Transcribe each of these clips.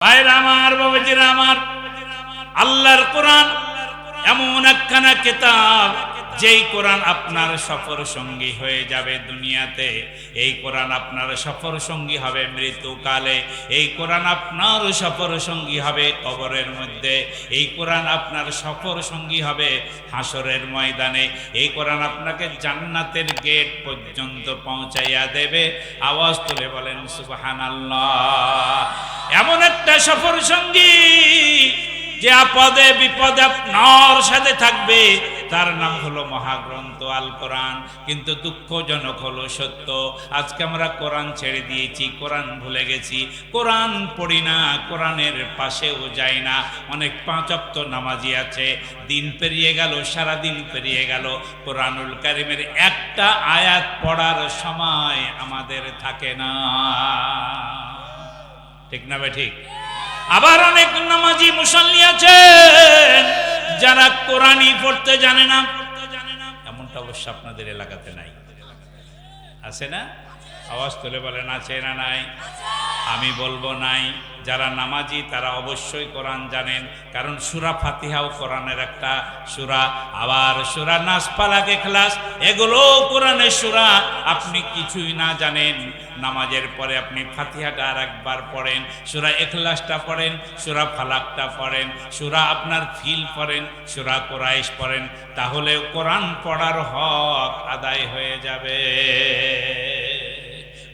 ভাইরা আমার, বাবাজিরা আমার, আল্লাহর কোরআন এমন একখানা কিতাব, যেই কোরআন আপনার সফর সঙ্গী হয়ে যাবে দুনিয়াতে। এই কোরআন আপনার সফর সঙ্গী হবে মৃত্যুকালে। এই কোরআন আপনার সফর সঙ্গী হবে কবরের মধ্যে। এই কোরআন আপনার সফর সঙ্গী হবে হাসরের ময়দানে। এই কোরআন আপনাকে জান্নাতের গেট পর্যন্ত পৌঁছাইয়া দেবে। আওয়াজ তুলে বলেন সুবহানাল্লাহ। এমন একটা সফর সঙ্গী যে আপদে বিপদে আপনার সাথে থাকবে, তার নাম হলো মহাগ্রন্থ আল কোরআন। কিন্তু দুঃখজনক হলো সত্য, আজকে আমরা কোরআন ছেড়ে দিয়েছি, কোরআন ভুলে গেছি, কোরআন পড়ি না, কোরআনের পাশেও যাই না। অনেক পাঁচ ওয়াক্ত নামাজি আছে, দিন পেরিয়ে গেল, সারা দিন পেরিয়ে গেল, কোরআনুল কারীমের একটা আয়াত পড়ার সময় আমাদের থাকে না। ঠিক না বে ঠিক? আবার অনেক নামাজি মুসল্লি আছেন যারা কোরআনই পড়তে জানে না। এমনটা অবশ্য আপনাদের এলাকাতে নাই, আছে না? আওয়াজ তুলে বলেন আছে না নাই? আমি বলবো নাই। যারা নামাজি তারা অবশ্যই কোরআন জানেন, কারণ সূরা ফাতিহাও কোরআনের একটা সূরা। আবার সূরা নাস, ফালাক, ইখলাস এগুলো কোরআনের সূরা। আপনি কিছুই না জানেন, নামাজের পরে আপনি ফাতিহাটা আর একবার পড়েন, সূরা ইখলাসটা পড়েন, সূরা ফালাকটা পড়েন, সূরা আপনার ফিল পড়েন, সূরা কুরাইশ পড়েন, তাহলে কোরআন পড়ার হক আদায় হয়ে যাবে।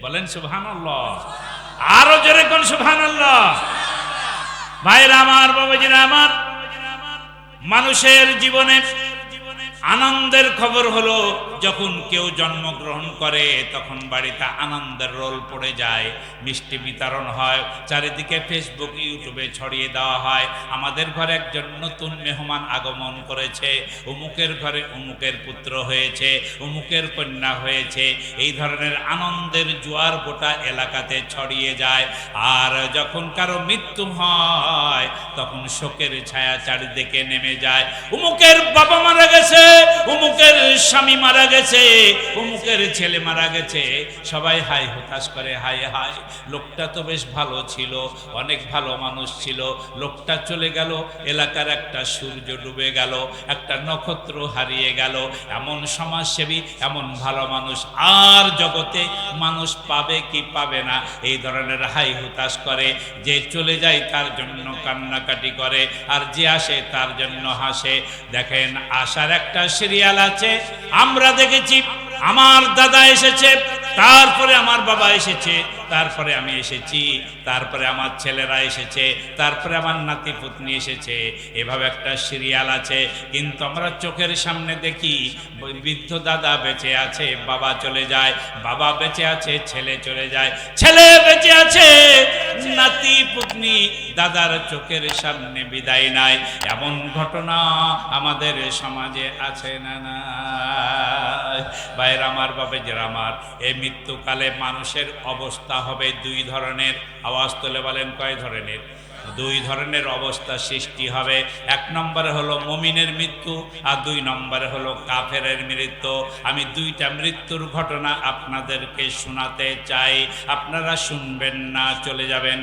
বলেন সুবহানাল্লাহ। আরো জোরে কোন সুবহানাল্লাহ। ভাইরা আমার, বাবাজিরা আমার, মানুষের জীবনে আনন্দের খবর হলো যখন কেউ জন্মগ্রহণ করে তখন বাড়িতে আনন্দের রোল পড়ে যায়, মিষ্টি বিতরণ হয়, চারিদিকে ফেসবুক ইউটিউবে ছড়িয়ে দেওয়া হয়, আমাদের ঘরে একজন নতুন মেহমান আগমন করেছে, অমুকের ঘরে অমুকের পুত্র হয়েছে, অমুকের কন্যা হয়েছে। এই ধরনের আনন্দের জোয়ার গোটা এলাকাতে ছড়িয়ে যায়। আর যখন কারো মৃত্যু হয় তখন শোকের ছায়া চারিদিকে নেমে যায়। অমুকের বাবা মারা গেছে, অমুকের স্বামী মারা গেছে, অমুকের ছেলে মারা গেছে, সবাই হাই হতাশ করে, হাই হাই, লোকটা তো বেশ ভালো ছিল, অনেক ভালো মানুষ ছিল, লোকটা চলে গেল, এলাকার একটা সূর্য ডুবে গেল, একটা নক্ষত্র হারিয়ে গেল। এমন সমাজসেবী, এমন ভালো মানুষ আর জগতে মানুষ পাবে কি পাবে না, এই ধরনের হাই হতাশ করে। যে চলে যায় তার জন্য কান্নাকাটি করে, আর যে আসে তার জন্য হাসে। দেখেন, আসার একটা সিরিয়াল আছে, আমরা দেখেছি। আমার দাদা এসেছে, তারপরে আমার বাবা এসেছে, তারপরে আমি এসেছি, তারপরে আমার ছেলেরা এসেছে, তারপরে আমার নাতি পুতনি এসেছে, এভাবে একটা সিরিয়াল আছে। কিন্তু আমরা চোখের সামনে দেখি বৃদ্ধ দাদা বেঁচে আছে, বাবা চলে যায়, বাবা বেঁচে আছে, ছেলে চলে যায়, ছেলে বেঁচে আছে, নাতি পুতনি দাদার চোখের সামনে বিদায় নাই। এমন ঘটনা আমাদের সমাজে আছে না না? ভাইরা আমার, বাবাজিরা আমার, এই মৃত্যুকালে মানুষের অবস্থা হবে দুই ধরনের। আওয়াজ তুলে বলেন কয় ধরনের? দুই ধরনের অবস্থা সৃষ্টি হবে। এক নম্বরে হলো মুমিনের মৃত্যু, আর দুই নম্বরে হলো কাফেরের মৃত্যু। আমি দুইটা মৃত্যুর ঘটনা আপনাদেরকে শোনাতে চাই, আপনারা শুনবেন না চলে যাবেন।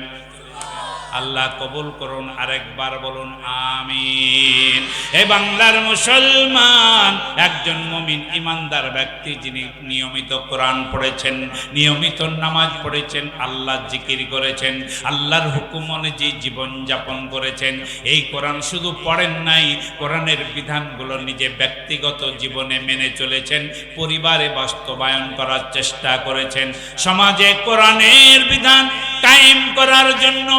আল্লাহ কবুল করুন, আরেকবার বলুন আমিন। এই বাংলার মুসলমান একজন মুমিন ইমানদার ব্যক্তি, যিনি নিয়মিত কোরআন পড়েছেন, নিয়মিত নামাজ পড়েছেন, আল্লাহ জিকির করেছেন, আল্লাহর হুকুম অনুযায়ী জীবন যাপন করেছেন। এই কোরআন শুধু পড়েন নাই, কোরআনের বিধানগুলো নিজে ব্যক্তিগত জীবনে মেনে চলেছেন, পরিবারে বাস্তবায়ন করার চেষ্টা করেছেন। সমাজে কোরআনের বিধান কায়েম করার জন্য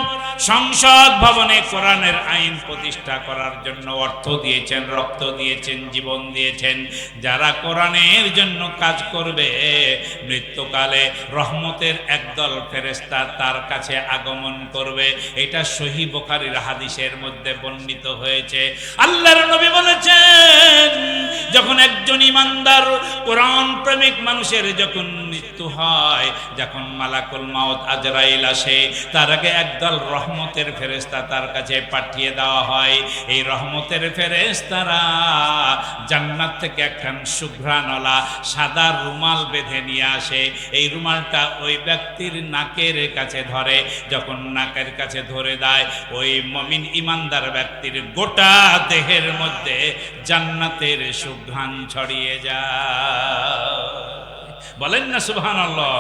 সংসদ ভবনে কোরআনের আইন প্রতিষ্ঠা করার জন্য অর্থ দিয়েছেন, রক্ত দিয়েছেন, জীবন দিয়েছেন। যারা কোরআনের জন্য কাজ করবে, মৃত্যুকালে রহমতের একদল ফেরেশতা তার কাছে আগমন করবে। এটা সহিহ বুখারীর হাদিসের মধ্যে বর্ণিত হয়েছে। আল্লাহর নবী বলেছেন, যখন একজন ইমানদার কোরআন প্রেমিক মানুষের যখন মৃত্যু হয়, যখন মালাকুল মাউত আজরাইল আসে, তার আগে একদল রহমতের ফেরেশতা তার কাছে পাঠিয়ে দেওয়া হয়। এই রহমতের ফেরেশতারা জান্নাত থেকে একখান সুঘ্রাণওয়ালা সাদা রুমাল বেঁধে নিয়ে আসে। এই রুমালটা ওই ব্যক্তির নাকের কাছে ধরে। যখন নাকের কাছে ধরে দেয়, ওই মুমিন ইমানদার ব্যক্তির গোটা দেহের মধ্যে জান্নাতের সুঘ্রাণ ছড়িয়ে যায়। বলেন না সুবহানাল্লাহ।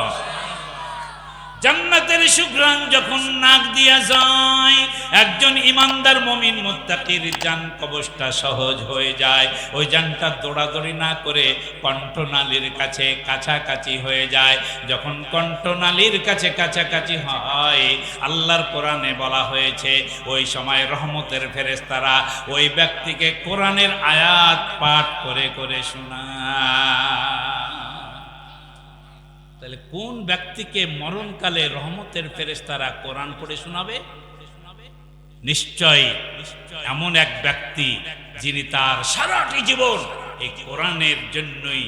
জান্নাতের সুঘ্রাণ যখন নাক দিয়া যায়, একজন ইমানদার মুমিন মুত্তাকির জান কবজটা সহজ হয়ে যায়। ওই জানটা দৌড়াদৌড়ি না করে কণ্ঠনালীর কাছে কাছাকাছি হয়ে যায়। যখন কণ্ঠনালীর কাছে কাছাকাছি হয়, আল্লাহর কোরআনে বলা হয়েছে ওই সময় রহমতের ফেরেশতারা ওই ব্যক্তিকে কোরআনের আয়াত পাঠ করে করে শোনায়। তাহলে কোন ব্যক্তিকে মরণকালে রহমতের ফেরেশতারা কোরআন পড়ে শোনাবে? নিশ্চয় এমন এক ব্যক্তি যিনি তার সারাটি জীবন এই কোরআনের জন্যই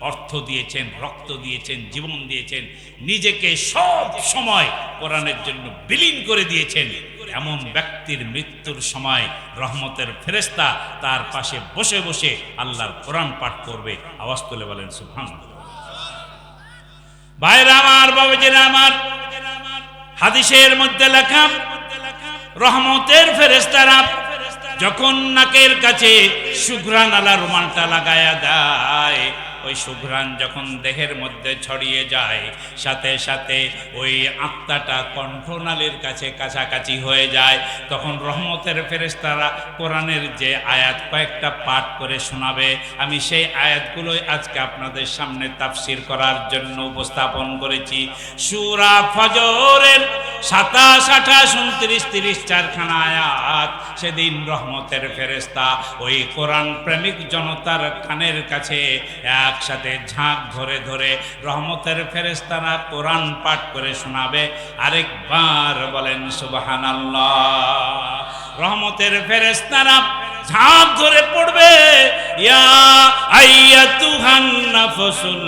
অর্থ দিয়েছেন, রক্ত দিয়েছেন, জীবন দিয়েছেন, নিজেকে সব সময় কোরআনের জন্য বিলীন করে দিয়েছেন। এমন ব্যক্তির মৃত্যুর সময় রহমতের ফেরেশতা তার পাশে বসে বসে আল্লাহর কোরআন পাঠ করবে। আওয়াজ তুলে বলেন সুবহানাল্লাহ। ভাইরা আমার, বাবাজিরা আমার, হাদিসের মধ্যে লেখা রহমতের ফেরেশতারা যখন নাকের কাছে সুঘ্রাণ আলা রুমালটা লাগায়া দেয়, ওই সুঘ্রাণ যখন দেহের মধ্যে ছড়িয়ে যায়, সাথে সাথে ওই আত্মাটা কণ্ঠনালীর কাছে কাছাকাছি হয়ে যায়। তখন রহমতের ফেরেশতারা কোরআনের যে আয়াত কয়েকটা পাঠ করে শোনাবে, আমি সেই আয়াতগুলোই আজকে আপনাদের সামনে তাফসীর করার জন্য উপস্থাপন করেছি। সূরা ফজরের 27, 28, 29, 30 চারখানা আয়াত সেদিন রহমতের ফেরেশতা ওই কোরআন প্রেমিক জনতার কানের কাছে একসাথে ঝাঁক ধরে ধরে রহমতের ফেরেশতারা কোরআন পাঠ করে শোনাবে। আরেকবার বলেন সুবহানাল্লাহ। রহমতের ফেরেশতারা ঝাঁক ধরে পড়বে, ইয়া আইয়াতুহান নাফসুল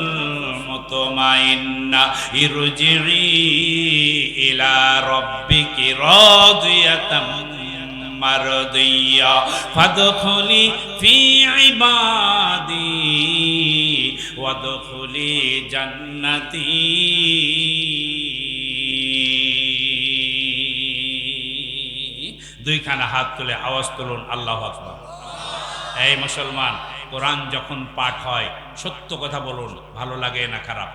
মুতমাইন্না ইরজিই ইলা রাব্বিকি রাদিয়াতাম মারদিয়া ফাদখুলি ফি ইবাদি ওয়াদখুলি জান্নাতি। দুইখানা হাত তুলে আওয়াজ তুলুন আল্লাহু আকবার। এই মুসলমান, কোরআন যখন পাঠ হয় সত্য কথা বলুন, ভালো লাগে না খারাপ?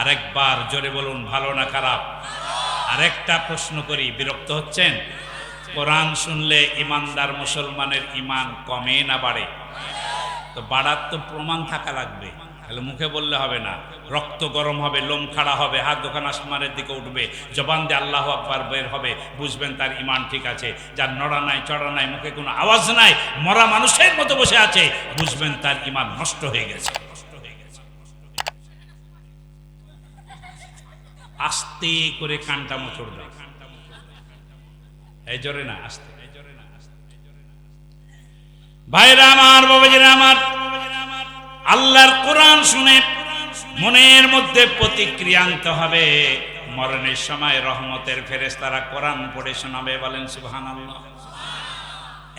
আরেকবার জোরে বলুন, ভালো না খারাপ? আরেকটা প্রশ্ন করি, বিরক্ত হচ্ছেন? কোরআন শুনলে ইমানদার মুসলমানের ইমান কমে না বাড়ে? তো বাড়ার তো প্রমাণ থাকা লাগবে, তাহলে মুখে বললে হবে না। রক্ত গরম হবে, লোম খাড়া হবে, হাত দোকান আসমানের দিকে উঠবে, জবান দিয়ে আল্লাহু আকবার বের হবে, বুঝবেন তার ইমান ঠিক আছে। যার নড়া নাই, চড়া নাই, মুখে কোনো আওয়াজ নাই, মরা মানুষের মতো বসে আছে, বুঝবেন তার ইমান নষ্ট হয়ে গেছে। আস্তে করে কানটা মোচড়বে, এই জোরে না, আস্তে। ভাইরা আমার, বাবাজিরা আমার, আল্লাহর কোরআন শুনে মনের মধ্যে প্রতিক্রিয়া আনতে হবে। মরণের সময় রহমতের ফেরেশতারা কোরআন পড়ে শোনাবে। বলেন সুবহানাল্লাহ।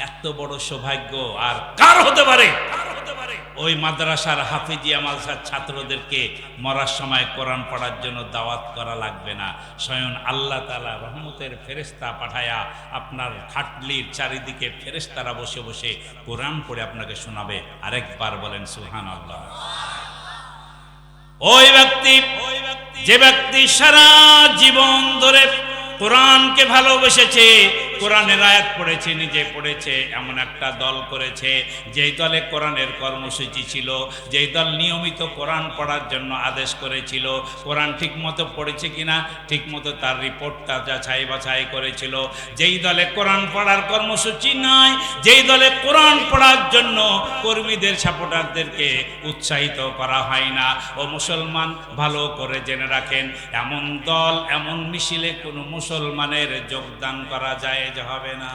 এত বড় সৌভাগ্য আর কার হতে পারে? ওই মাদ্রাসার হাফিজিয়া মাদ্রাসার ছাত্রদেরকে মরার সময় কোরআন পড়ার জন্য দাওয়াত করা লাগবে না। স্বয়ং আল্লাহ তাআলা রহমতের ফেরেশতা পাঠায়া আপনার খাটলির চারিদিকে ফেরেশতারা বসে বসে কোরআন পড়ে আপনাকে শোনাবে। আরেকবার বলেন সুবহানাল্লাহ। ওই ব্যক্তি, যে ব্যক্তি সারা জীবন ধরে কোরআনকে ভালোবেসেছে, কোরআনের আয়াত পড়েছে, নিজে পড়েছে, এমন একটা দল করেছে যেই দলে কোরআনের কর্মসূচি ছিল, যেই দল নিয়মিত কোরআন পড়ার জন্য আদেশ করেছিল, কোরআন ঠিকমতো পড়েছে কিনা ঠিকমতো তার রিপোর্টটা যাচাই বাছাই করেছিল। যেই দলে কোরআন পড়ার কর্মসূচি নাই, যেই দলে কোরআন পড়ার জন্য কর্মীদের সাপোর্টারদেরকে উৎসাহিত করা হয় না, ও মুসলমান ভালো করে জেনে রাখেন, এমন দল, এমন মিছিলে কোনো মুসলমানের যোগদান করা যায় যে হবে না।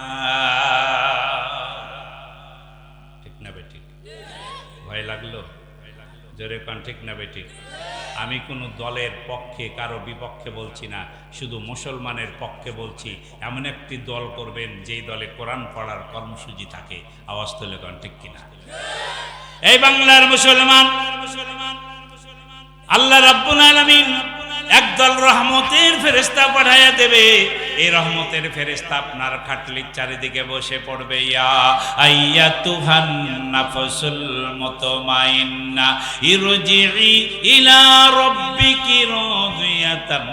ঠিক না বেঠিক? ভয় লাগলো? জোরে কোন ঠিক না বেঠিক? আমি কোনো দলের পক্ষে কারো বিপক্ষে বলছি না, শুধু মুসলমানের পক্ষে বলছি। এমন একটি দল করবেন যেই দলে কোরআন পড়ার কর্মসূচি থাকে। আওয়াজ তুলে কোন ঠিক কিনা? এই বাংলার মুসলমান, আল্লাহ রাব্বুল আলামিন একদল রহমতের ফেরেশতা পাঠাইয়া দেবে। এই রহমতের ফেরেশতা আপনার খাটলির চারিদিকে বসে পড়বে। ইয়া আইয়াতুহান নাফসুল মুতমাইন্না ইরজিই ইলা রাব্বিকি রাদিয়াতাম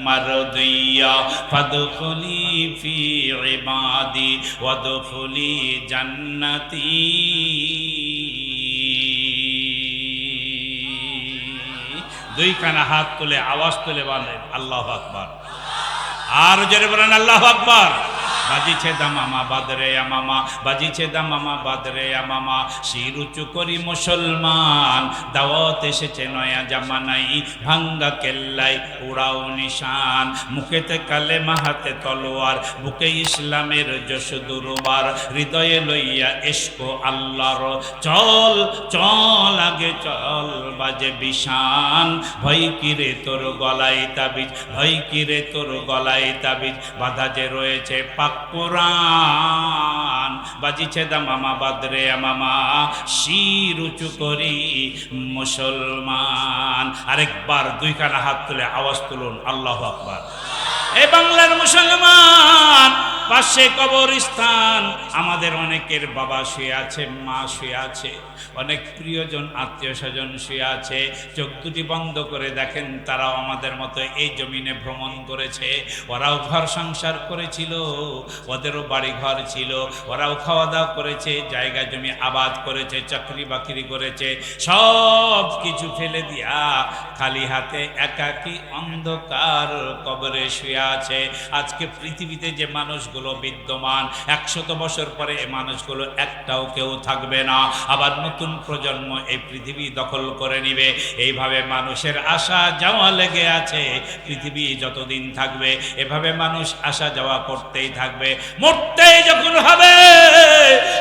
মারদিয়া ফাদখুলি ফি ইবাদি ওয়াদখুলি জান্নাতি। দুইখানা হাত তুলে আওয়াজ তুলে বলেন আল্লাহু আকবার। আর জোরে বলেন আল্লাহু আকবার। বাজিছে দামামা বাদরে আমামা, বাজিছে দামামা বাদরে আমামা। শির উঁচু করি মুসলমান, দাওয়াত এসেছে নয়া জামানাই। ভাঙ্গা কেল্লাই উড়াও নিশান, মুখেতে কালেমা হাতে তলোয়ার। বুকে ইসলামের যশ দুরবার, হৃদয়ে লইয়া এসকো আল্লাহর। চল চল আগে চল, বাজে বিশান। ভয় কিরে তোর গলায় তাবিজ, ভয় কিরে তোর গলায় তাবিজ। বাধা যে রয়েছে পাক কোরআন। বাজিছে দামামা বাদরে আমামা, শির উঁচু করি মুসলমান। আরেকবার দুইখানা হাত তুলে আওয়াজ তুলুন আল্লাহু আকবার। এই বাংলার মুসলমান, পাশে কবরস্থান। আমাদের অনেকের বাবা শুয়ে আছে, মা শুয়ে আছে, অনেক প্রিয়জন আত্মীয় স্বজন শুয়ে আছে। চোখ দুটি বন্ধ করে দেখেন, তারাও আমাদের মতো এই জমিনে ভ্রমণ করেছে। ওরাও ঘর সংসার করেছিল, ওদেরও বাড়ি ঘর ছিল, ওরাও খাওয়া দাওয়া করেছে, জায়গা জমি আবাদ করেছে, চাকরি বাকরি করেছে। সব কিছু ফেলে দিয়া খালি হাতে একাকী অন্ধকার কবরে শুয়ে আছে। আজকে পৃথিবীতে যে মানুষগুলো বিদ্যমান, 100 বছর পরে এই মানুষগুলো একটাও কেউ থাকবে না। আবার নতুন প্রজন্ম এই পৃথিবী দখল করে নিবে। এইভাবে মানুষের আসা যাওয়া লেগে আছে। পৃথিবী যতদিন থাকবে এভাবে মানুষ আসা যাওয়া করতেই থাকবে। মরতেই যখন হবে,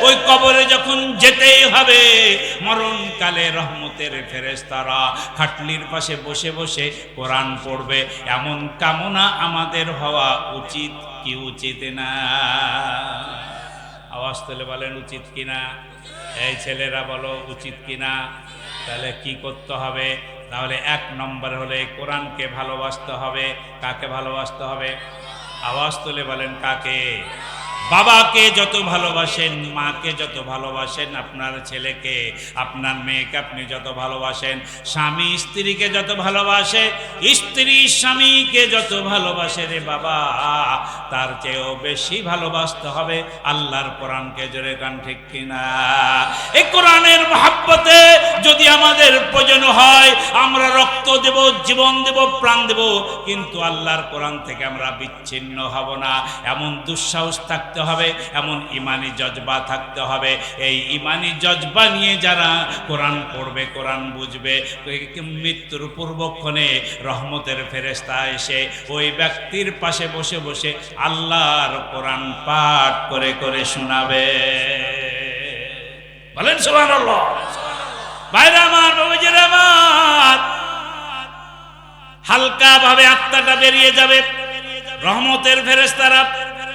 ওই কবরে যখন যেতেই হবে, মরণকালে রহমতের ফেরেশতারা খাটলির পাশে বসে বসে কোরআন পড়বে। এমন কামনা আমাদের হওয়া উচিত কি উচিত না? আওয়াজ তুলে বলেন উচিত কিনা? এই ছেলেরা বলো উচিত কিনা? তাহলে কি করতে হবে? তাহলে 1 নম্বর হলে কোরআনকে ভালোবাসতে হবে। কাকে ভালোবাসতে হবে? আওয়াজ তুলে বলেন কাকে? বাবাকে যত ভালোবাসেন, মাকে যত ভালোবাসেন, আপনার ছেলেকে আপনার মেয়েকে আপনি যত ভালোবাসেন, স্বামী স্ত্রীকে যত ভালোবাসে, স্ত্রী স্বামীকে যত ভালোবাসে রে বাবা, তার চেয়েও বেশি ভালোবাসতে হবে আল্লাহর কোরআনকে। জোরে গান ঠিক কিনা? এই কোরআনের মহব্বতে যদি আমাদের প্রয়োজন হয়, আমরা রক্ত দেব, জীবন দেব, প্রাণ দেব, কিন্তু আল্লাহর কোরআন থেকে আমরা বিচ্ছিন্ন হব না। এমন দুঃসাহস থাকতে হবে, এমন ইমানি জজবা থাকতে হবে। এই ইমানি জজবা নিয়ে যারা কোরআন পড়বে, কোরআন বুঝবে, মৃত্যুর পূর্বক্ষণে রহমতের ফেরেশতা এসে ওই ব্যক্তির পাশে বসে বসে আল্লাহর কোরআন পাঠ করে করে শোনাবে। বলেন সুবহানাল্লাহ। ভাইরা আমার, বাবাজিরা আমার, হালকা ভাবে আত্মাটা বেরিয়ে যাবে। রহমতের ফেরেশতারা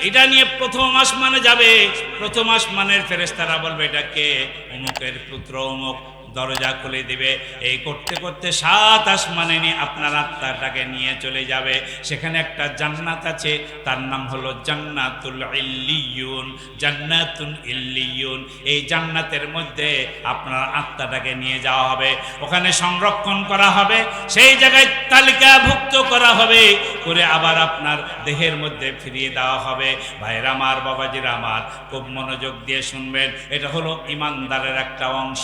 এটা নিয়ে প্রথম আসমানে যাবে। প্রথম আসমানের ফেরেশতারা বলবে এটাকে অমুকের পুত্র অমুক, দরজা খুলে দিবে। এই করতে করতে 7 আসমানে নিয়ে আপনার আত্মাটাকে নিয়ে চলে যাবে। সেখানে একটা জান্নাত আছে, তার নাম হলো জান্নাতুল ইল্লিয়ুন। জান্নাতুল ইল্লিয়ুন, এই জান্নাতের মধ্যে আপনার আত্মাটাকে নিয়ে যাওয়া হবে, ওখানে সংরক্ষণ করা হবে, সেই জায়গায় তালিকাভুক্ত করা হবে, করে আবার আপনার দেহের মধ্যে ফিরিয়ে দেওয়া হবে। ভাইরা আমার, বাবাজিরা আমার, খুব মনোযোগ দিয়ে শুনবেন। এটা হলো ইমানদারের একটা অংশ।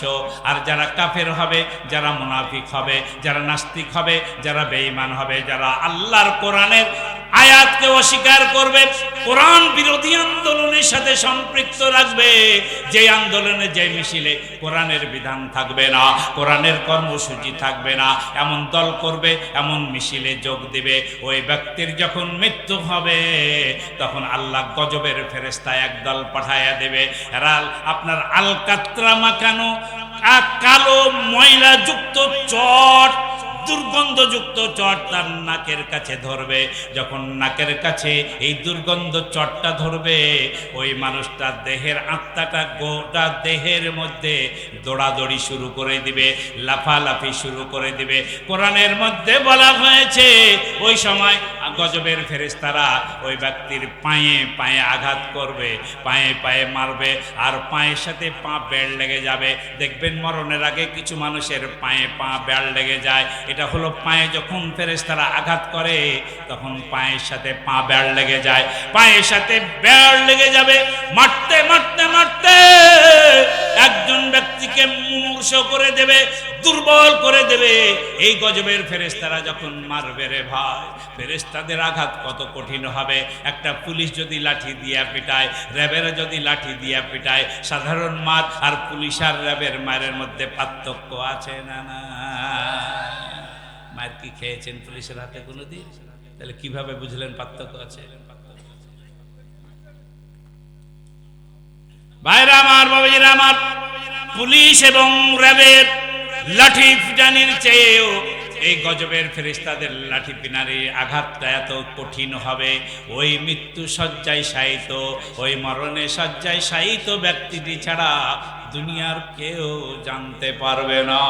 আর যারা কাফের হবে, যারা মুনাফিক হবে, যারা নাস্তিক হবে, যারা বেঈমান হবে, যারা আল্লাহর কোরআনের আয়াতকে অস্বীকার করবে, কোরআন বিরোধী আন্দোলনের সাথে সম্পৃক্ত রাখবে, যে আন্দোলনে যে মিছিলে কোরআনের বিধান থাকবে না, কোরআনের কর্মসূচি থাকবে না, এমন দল করবে, এমন মিছিলে যোগ দিবে, ওই ব্যক্তির যখন মৃত্যু হবে তখন আল্লাহ গজবের ফেরেশতা একদল পাঠাইয়া দেবে। এরা আপনার আলকাতরা মাখানো কালো ময়লা যুক্ত চট, দুর্গন্ধযুক্ত চট তার নাকের কাছে ধরবে। যখন নাকের কাছে এই দুর্গন্ধ চটটা ধরবে, ওই মানুষটার দেহের আত্মাটা গোটা দেহের মধ্যে দৌড়াদৌড়ি শুরু করে দিবে, লাফালাফি শুরু করে দিবে। কোরআনের মধ্যে বলা হয়েছে ওই সময় গজবের ফেরেশতারা ওই ব্যক্তির পায়ে পায়ে আঘাত করবে, পায়ে পায়ে মারবে, আর পায়ের সাথে পা বেড় লেগে যাবে। দেখবেন মরণের আগে কিছু মানুষের পায়ে পা বেড় লেগে যায়। এটা হলো পায়ে যখন ফেরেশতারা আঘাত করে তখন পায়ের সাথে পা বেড় লেগে যায়, পায়ের সাথে বেড় লেগে যাবে। মারতে মারতে মারতে একজন ব্যক্তিকে মুমূর্ষ করে দেবে, দুর্বল করে দেবে। এই গজবের ফেরেশতারা যখন মারবে রে ভাই, ফেরেশতাদের আঘাত কত কঠিন হবে। একটা পুলিশ যদি লাঠি দিয়া পিটায়, র্যাবের যদি লাঠি দিয়া পিটায়, সাধারণ মার আর পুলিশ আর র্যাবের মায়ের মধ্যে পার্থক্য আছে না? না, মায়ের কি খেয়েছেন পুলিশের হাতে কোনোদিন? তাহলে কিভাবে বুঝলেন পার্থক্য আছে? ভাইরা আমার, বাবাজিরা আমার, পুলিশ এবং র্যাবের লাঠি পিটানির চেয়েও এই গজবের ফেরেশতাদের লাঠি পিনারে আঘাতটা এত কঠিন হবে। ওই মৃত্যু শয্যায় শায়িত, ওই মরণে শয্যায় শায়িত ব্যক্তিটি ছাড়া দুনিয়ার কেউ জানতে পারবে না।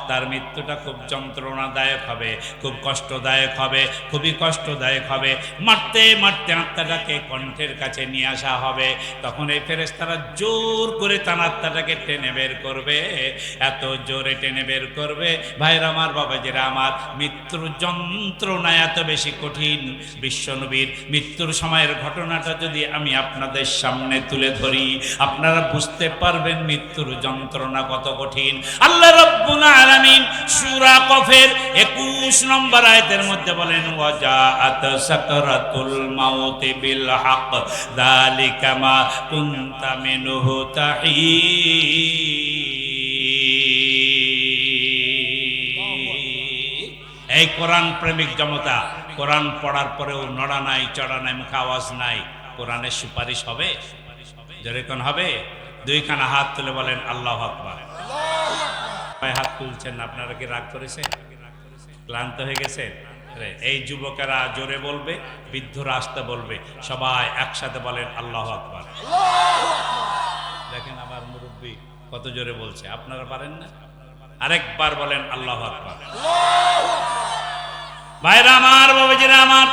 তার মৃত্যুটা খুব যন্ত্রণাদায়ক হবে, খুব কষ্টদায়ক হবে, খুবই কষ্টদায়ক হবে। মারতে মারতে আত্মাটাকে কণ্ঠের কাছে নিয়ে আসা হবে। তখন এই ফেরেশতারা জোর করে তার আত্মাটাকে টেনে বের করবে, এত জোরে টেনে বের করবে। ভাইরা আমার, বাবাজিরা আমার, মৃত্যুর যন্ত্রণা এত বেশি কঠিন। বিশ্বনবীর মৃত্যুর সময়ের ঘটনাটা যদি আমি আপনাদের সামনে তুলে ধরি, আপনারা বুঝতে পারবেন মৃত্যুর যন্ত্রণা কত কঠিন। আল্লাহ রাব্বুল আলামিন সূরা কফের 21 নম্বর আয়াতের মধ্যে বলেন, ওয়াজাআত সাকরাতুল মাউত বিল হক যালিকা মা কুনতা মিনহু তাহিদ। এই কোরআন প্রেমিক জনতা, কোরআন পড়ার পরেও নড়া নাই, চড়া নাই, মুখে আওয়াজ নাই, কোরআনের সুপারিশ হবে? যেরকম হবে, দুইখানা হাত তুলে বলেন আল্লাহু আকবার। হাত তুলছেন, আপনারা কি রাগ করেছেন? ক্লান্ত হয়ে গেছেন? এই যুবকেরা জোরে বলবে, বৃদ্ধরা আস্তে বলবে, সবাই একসাথে বলেন আল্লাহু আকবার। দেখেন আমার মুরব্বী কত জোরে বলছে, আপনারা পারেন না? আরেকবার বলেন আল্লাহু আকবার। ভাইরা আমার, বাবাজিরা আমার,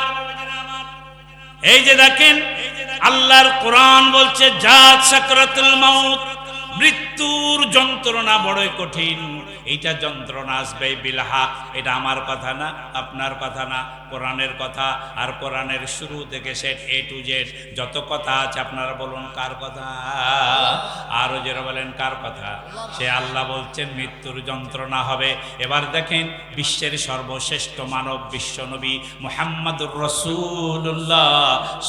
এই যে দেখেন আল্লাহর কোরআন বলছে জাত সাকরাতুল মাউত, মৃত্যুর যন্ত্রণা বড়ই কঠিন। এইটা যন্ত্রণা আসবে বিল হক। এটা আমার কথা না, আপনার কথা না, কোরআনের কথা। আর কোরআনের শুরু থেকে সেট এ টু জেড যত কথা আছে, আপনারা বলুন কার কথা? আরো যারা বলেন কার কথা? সে আল্লাহ বলছেন মৃত্যুর যন্ত্রণা হবে। এবার দেখেন বিশ্বের সর্বশ্রেষ্ঠ মানব বিশ্বনবী মুহাম্মদুর রাসূলুল্লাহ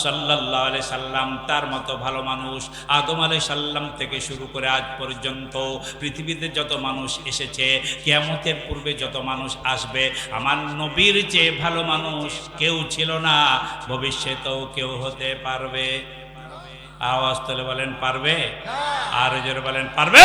সাল্লাল্লাহু আলাইহি সাল্লাম, তার মতো ভালো মানুষ আদম আলাইহিস সালাম থেকে শুরু করে আজ পর্যন্ত পৃথিবীতে যত মানুষ এসেছে, কিয়ামতের পূর্বে যত মানুষ আসবে, আমার নবীর চেয়ে ভালো মানুষ কেউ ছিল না, ভবিষ্যতেও কেউ হতে পারবে। আওয়াজ তুলে বলেন পারবে? আর জোরে বলেন পারবে?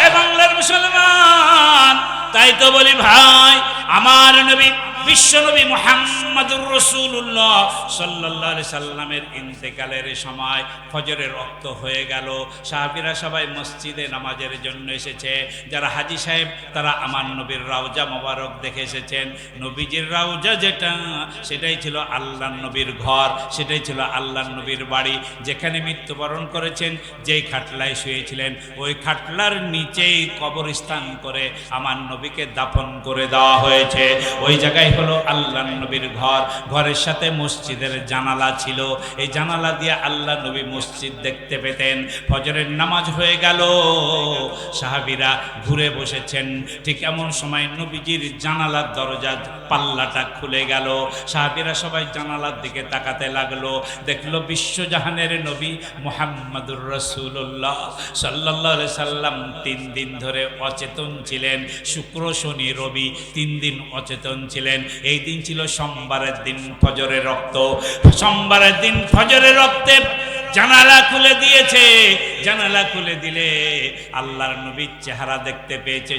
এ বাংলার মুসলমান, তাই তো বলি ভাই, আমার নবী বিশ্বনবী মুহাম্মদুর রাসূলুল্লাহ সাল্লাল্লাহু আলাইহি সাল্লামের ইন্তেকালের সময় ফজরের রক্ত হয়ে গেল। সাহাবীরা সবাই মসজিদে নামাজের জন্য এসেছে। যারা হাজী সাহেব তারা আমার নবীর রওজা মোবারক দেখে এসেছেন। নবীজির রওজা যেটা, সেটাই ছিল আল্লাহর নবীর ঘর, সেটাই ছিল আল্লাহর নবীর বাড়ি। যেখানে মৃত্যুবরণ করেছেন, যেই খাটলায় শুয়েছিলেন, ওই খাটলার নিচেই কবরস্থান করে আমার নবীকে দাফন করে দেওয়া হয়েছে। ওই জায়গায় হলো আল্লাহর নবীর ঘর, ঘরের সাথে মসজিদের জানালা ছিল, এই জানালা দিয়ে আল্লাহ নবী মসজিদ দেখতে পেতেন। ফজরের নামাজ হয়ে গেল, সাহাবীরা ঘুরে বসেছেন, ঠিক এমন সময় নবীজির জানালার দরজা পাল্লাটা খুলে গেল। সাহাবীরা সবাই জানালার দিকে তাকাতে লাগলো, দেখলো বিশ্বজাহানের নবী মুহাম্মদুর রাসূলুল্লাহ সাল্লাল্লাহু আলাইহি সাল্লাম 3 দিন ধরে অচেতন ছিলেন। শুক্র শনি রবি 3 দিন অচেতন ছিলেন। এই দিন ছিল সোমবারের দিন, ফজরের রক্ত, সোমবারের দিন ফজরের রক্তে জানালা খুলে দিয়েছে। জানালা খুলে দিলে আল্লাহর নবীর চেহারা দেখতে পেয়েছে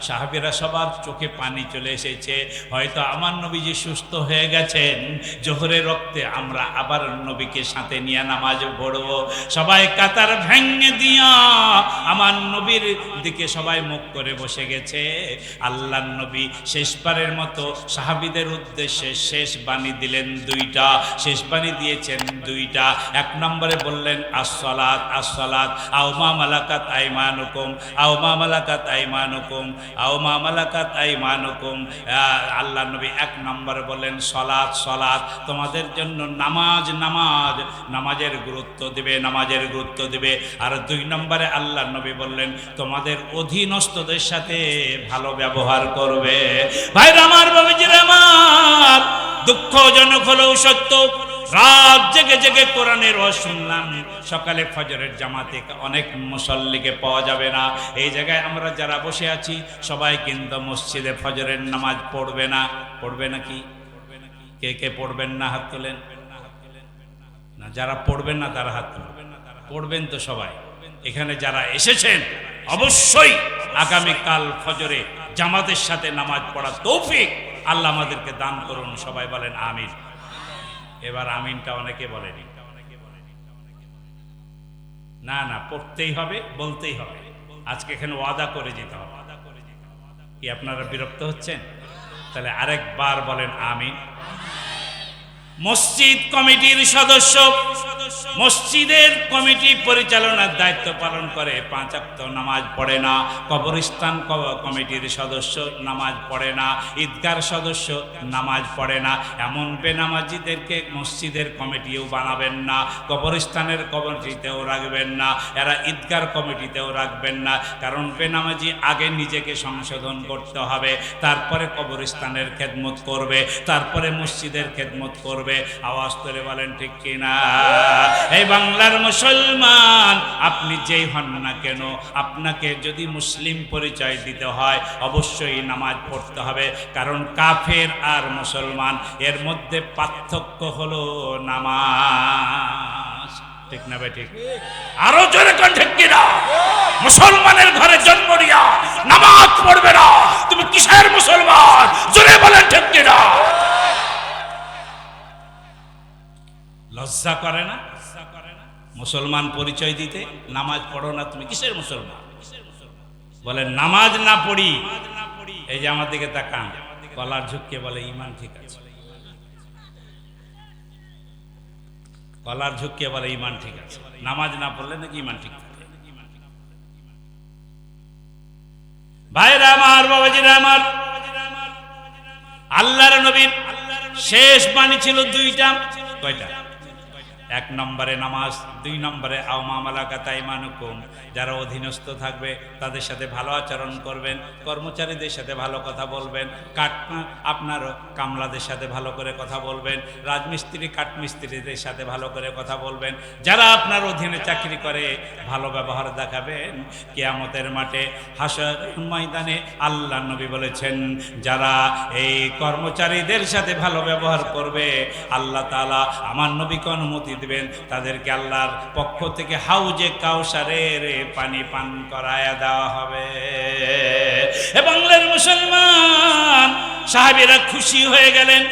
সাহাবীরা সবার চোখে পানি চলে এসেছে। হয়তো আমার নবীজি সুস্থ হয়ে গেছেন, জোহরের রক্তে আমরা আবার নবীকে সাথে নিয়ে নামাজ পড়ব। সবাই কাতার ভেঙে দিয়া আমার নবীর দিকে সবাই মুখ করে বসে গেছে। আল্লাহর নবী শেষবারের মতো সাহাবীদের উদ্দেশ্যে শেষ বাণী দিলেন 2টা, শেষ বাণী দিয়েছেন 2টা। 1 নম্বরে বললেন আসসালাত আসসালাত আও মা মালাকাত আইমানুকুম, আও মা মালাকাত আইমানুকুম, আও মা মালাকাত আইমানুকুম। আল্লাহ নবী 1 নম্বরে বললেন সলাত সলাত, তোমাদের জন্য নামাজ নামাজ, নামাজের গুরুত্ব দিবে, নামাজের গুরুত্ব দিবে। আর 2 নম্বরে আল্লাহ নবী বললেন তোমাদের অধীনস্থদের সাথে ভালো ব্যবহার করবে। ভাইরা আমার, বাবাজিরা আমার, দুঃখজনক হলেও সত্য, রাত জেগে জেগে কোরআনের ওয়াজ শুনলাম, সকালে ফজরের জামাতে অনেক মুসল্লিকে পাওয়া যাবে না। এই জায়গায় আমরা যারা বসে আছি সবাই কিন্তু মসজিদে ফজরের নামাজ পড়বে না। পড়বে নাকি? কে কে পড়বেন না হাত তোলেন না। যারা পড়বেন না তারা হাত তুলবেন। পড়বেন তো সবাই। এখানে যারা এসেছেন অবশ্যই আগামীকাল ফজরে জামাতের সাথে নামাজ পড়ার তৌফিক আল্লাহ আমাদেরকে দান করুন। সবাই বলেন আমিন। এবার আমিনটা অনেকে বলেনি। না না, পড়তেই হবে, বলতেই হবে। আজকে এখানে ওয়াদা করে যেতে হবে। কি আপনারা বিরক্ত হচ্ছেন? তাহলে আরেকবার বলেন আমিন। মসজিদ কমিটির সদস্য মসজিদের কমিটি পরিচালনার দায়িত্ব পালন করে, 5 ওয়াক্ত নামাজ পড়ে না। কবরস্থান কমিটির সদস্য নামাজ পড়ে না। ঈদগার সদস্য নামাজ পড়ে না। এমন বেনামাজিদেরকে মসজিদের কমিটিও বানাবেন না, কবরস্থানের কমিটিতেও রাখবেন না, এরা ঈদগার কমিটিতেও রাখবেন না। কারণ বেনামাজি আগে নিজেকে সংশোধন করতে হবে, তারপরে কবরস্থানের খেদমত করবে, তারপরে মসজিদের খেদমত করবে। আওয়াজ করে বলেন ঠিক কিনা? এই বাংলার মুসলমান, আপনি যেই হন না কেন, আপনাকে যদি মুসলিম পরিচয় দিতে হয় অবশ্যই নামাজ পড়তে হবে। কারণ কাফের আর মুসলমান এর মধ্যে পার্থক্য হলো নামাজ। ঠিক না ভাই? ঠিক। আরো জোরে কোন ঠিক কিনা? মুসলমানের ঘরে জন্ম নিয়া নামাজ পড়বে না, তুমি কিসের মুসলমান? জোরে বলেন ঠিক কিনা? লজ্জা করে না মুসলমান পরিচয় দিতে? নামাজ পড়ো না, তুমি কিসের মুসলমান? বলে নামাজ না পড়ি, এই যে আমার দিকে তাকান, গলার ঝুঁকিয়ে বলে ঈমান ঠিক আছে। গলার ঝুঁকিয়ে বলে ঈমান ঠিক আছে। নামাজ না পড়লে নাকি ঈমান ঠিক থাকে? ভাইরা আমার, বাবাজিরা আমার, আল্লাহর নবীর শেষ বাণী ছিল 2টা। কয়টা? 1 নম্বরে নামাজ, 2 নম্বরে আও মা মালাকাত আইমানুকুম, যারা অধীনস্থ থাকবে তাদের সাথে ভালো আচরণ করবেন, কর্মচারীদের সাথে ভালো কথা বলবেন, আপনার কামলাদের সাথে ভালো করে কথা বলবেন, রাজমিস্ত্রি কাঠমিস্ত্রিদের সাথে ভালো করে কথা বলবেন, যারা আপনার অধীনে চাকরি করে ভালো ব্যবহার দেখাবেন। কিয়ামতের মাঠে হাসর ময়দানে আল্লাহ নবী বলেছেন, যারা এই কর্মচারীদের সাথে ভালো ব্যবহার করবে আল্লাহ তাআলা আমার নবীকে অনুমতি দিবেন, তাদেরকে আল্লাহর পক্ষ থেকে হাউজে কাউসারের পানি পান করায়া দেওয়া হবে। বাংলার মুসলমান সাহাবীরা খুশি হয়ে গেলেন।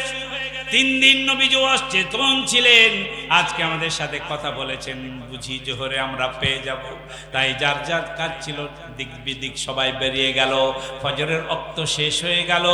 3 দিন নবীজি অচেতন ছিলেন, আজকে আমাদের সাথে কথা বলেছেন, বুঝি জোহরে আমরা পেয়ে যাব। তাই যার যার কাজ ছিল দিক বিদিক সবাই বেরিয়ে গেল। ফজরের ওয়াক্ত শেষ হয়ে গেল,